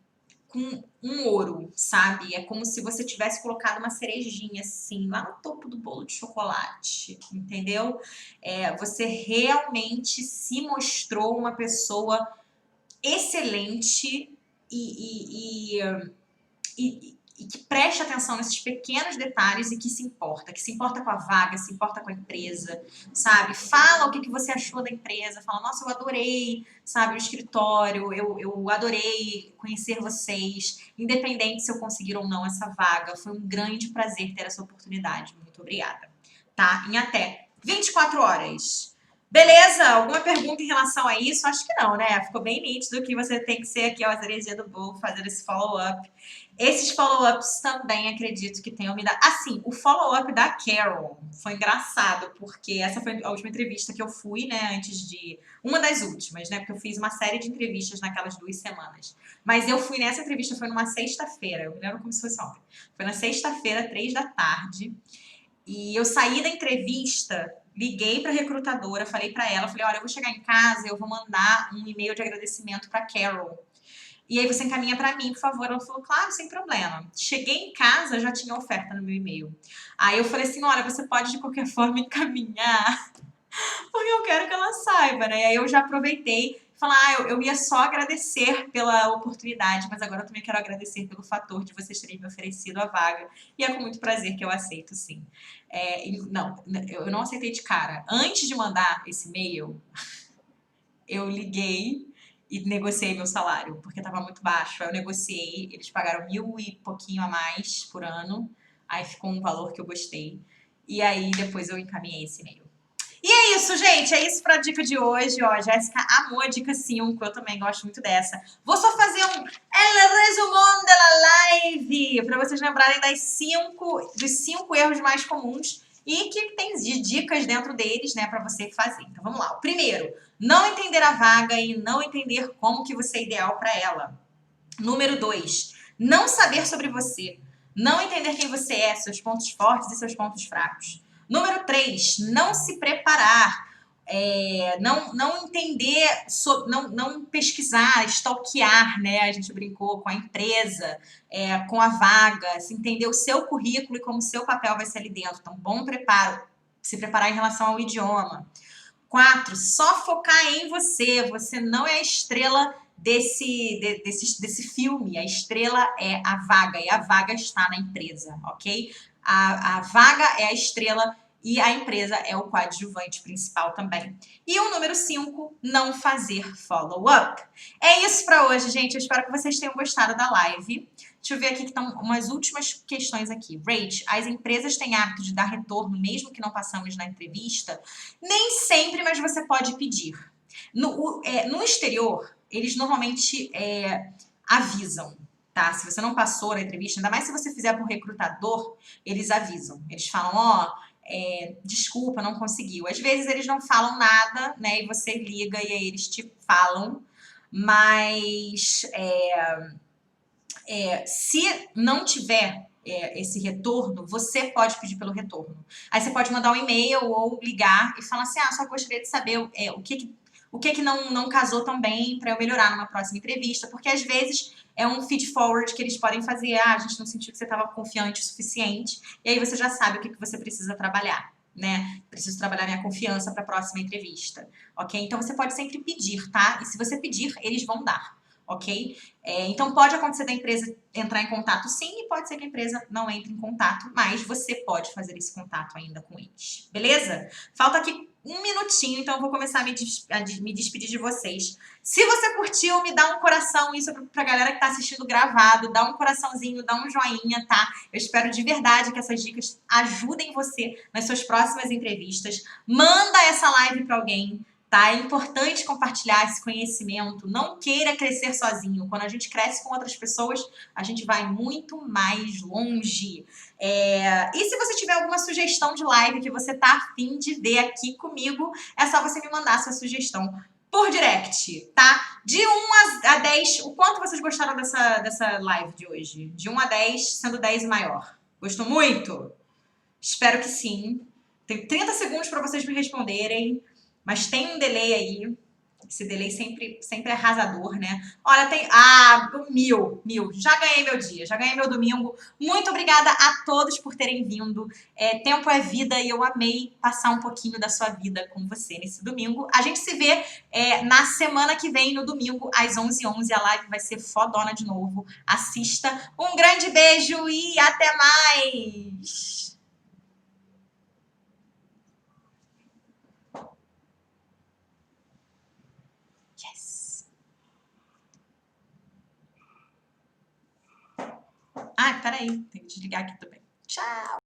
com um ouro, sabe? É como se você tivesse colocado uma cerejinha assim lá no topo do bolo de chocolate, entendeu? Você realmente se mostrou uma pessoa excelente e que preste atenção nesses pequenos detalhes e que se importa com a vaga, se importa com a empresa, sabe? Fala o que você achou da empresa, fala, nossa, eu adorei, sabe, o escritório, eu adorei conhecer vocês, independente se eu conseguir ou não essa vaga, foi um grande prazer ter essa oportunidade, muito obrigada, tá? Em até 24 horas. Beleza? Alguma pergunta em relação a isso? Acho que não, né? Ficou bem nítido que você tem que ser aqui a cereja do bolo, fazer esse follow-up. Esses follow-ups também acredito que tenham me dado. Assim, o follow-up da Carol foi engraçado, porque essa foi a última entrevista que eu fui, né? Antes de. Uma das últimas, né? Porque eu fiz uma série de entrevistas naquelas 2 semanas. Mas eu fui nessa entrevista, foi numa sexta-feira. Eu me lembro como se fosse ontem. Foi na sexta-feira, 3 da tarde. E eu saí da entrevista, liguei para a recrutadora, falei para ela, falei, olha, eu vou chegar em casa, eu vou mandar um e-mail de agradecimento para Carol. E aí você encaminha para mim, por favor. Ela falou, claro, sem problema. Cheguei em casa, já tinha oferta no meu e-mail. Aí eu falei assim, olha, você pode de qualquer forma encaminhar, porque eu quero que ela saiba, né? E aí eu já aproveitei e falar, eu ia só agradecer pela oportunidade, mas agora eu também quero agradecer pelo fator de vocês terem me oferecido a vaga. E é com muito prazer que eu aceito, sim. Não, eu não aceitei de cara. Antes de mandar esse e-mail, eu liguei e negociei meu salário, porque estava muito baixo. Aí eu negociei, eles pagaram 1.000 e pouquinho a mais por ano. Aí ficou um valor que eu gostei. E aí depois eu encaminhei esse e-mail. E é isso, gente. É isso para a dica de hoje. Ó, Jéssica amou a dica 5. Eu também gosto muito dessa. Vou só fazer um El resumão da live para vocês lembrarem dos 5 erros mais comuns e que tem dicas dentro deles, né, para você fazer. Então vamos lá. O primeiro, não entender a vaga e não entender como que você é ideal para ela. Número 2, não saber sobre você. Não entender quem você é, seus pontos fortes e seus pontos fracos. Número 3, não se preparar, não entender, não pesquisar, stalkear, né? A gente brincou com a empresa, com a vaga, se entender o seu currículo e como o seu papel vai ser ali dentro. Então, bom preparo, se preparar em relação ao idioma. 4, só focar em você. Você não é a estrela desse filme. A estrela é a vaga e a vaga está na empresa, ok? A vaga é a estrela e a empresa é o coadjuvante principal também. E o número 5, não fazer follow-up. É isso para hoje, gente. Eu espero que vocês tenham gostado da live. Deixa eu ver aqui que estão umas últimas questões aqui. Rach, as empresas têm hábito de dar retorno mesmo que não passamos na entrevista? Nem sempre, mas você pode pedir. No exterior, eles normalmente avisam, tá? Se você não passou na entrevista, ainda mais se você fizer por recrutador, eles avisam. Eles falam, desculpa, não conseguiu. Às vezes eles não falam nada, né? E você liga e aí eles te falam. Mas se não tiver esse retorno, você pode pedir pelo retorno. Aí você pode mandar um e-mail ou ligar e falar assim, só gostaria de saber o que não casou tão bem para eu melhorar numa próxima entrevista, porque às vezes é um feed forward que eles podem fazer, a gente não sentiu que você estava confiante o suficiente, e aí você já sabe o que você precisa trabalhar, né? Preciso trabalhar minha confiança para a próxima entrevista, ok? Então você pode sempre pedir, tá? E se você pedir, eles vão dar, ok? Então pode acontecer da empresa entrar em contato sim, e pode ser que a empresa não entre em contato, mas você pode fazer esse contato ainda com eles, beleza? Falta aqui 1 minutinho, então eu vou começar a me despedir de vocês. Se você curtiu, me dá um coração, isso pra galera que tá assistindo gravado, dá um coraçãozinho, dá um joinha, tá? Eu espero de verdade que essas dicas ajudem você nas suas próximas entrevistas. Manda essa live pra alguém, tá? É importante compartilhar esse conhecimento. Não queira crescer sozinho. Quando a gente cresce com outras pessoas, a gente vai muito mais longe. E se você tiver alguma sugestão de live que você tá afim de ver aqui comigo, é só você me mandar sua sugestão por direct, tá? De 1 a 10, o quanto vocês gostaram dessa live de hoje? De 1 a 10, sendo 10 o maior. Gostou muito? Espero que sim. Tem 30 segundos para vocês me responderem, mas tem um delay aí. Esse delay sempre é arrasador, né? Olha, tem... Ah, 1000. Já ganhei meu dia, já ganhei meu domingo. Muito obrigada a todos por terem vindo. Tempo é vida e eu amei passar um pouquinho da sua vida com você nesse domingo. A gente se vê na semana que vem, no domingo, às 11h11. A live vai ser fodona de novo. Assista. Um grande beijo e até mais! Peraí, tem que desligar aqui também. Tchau!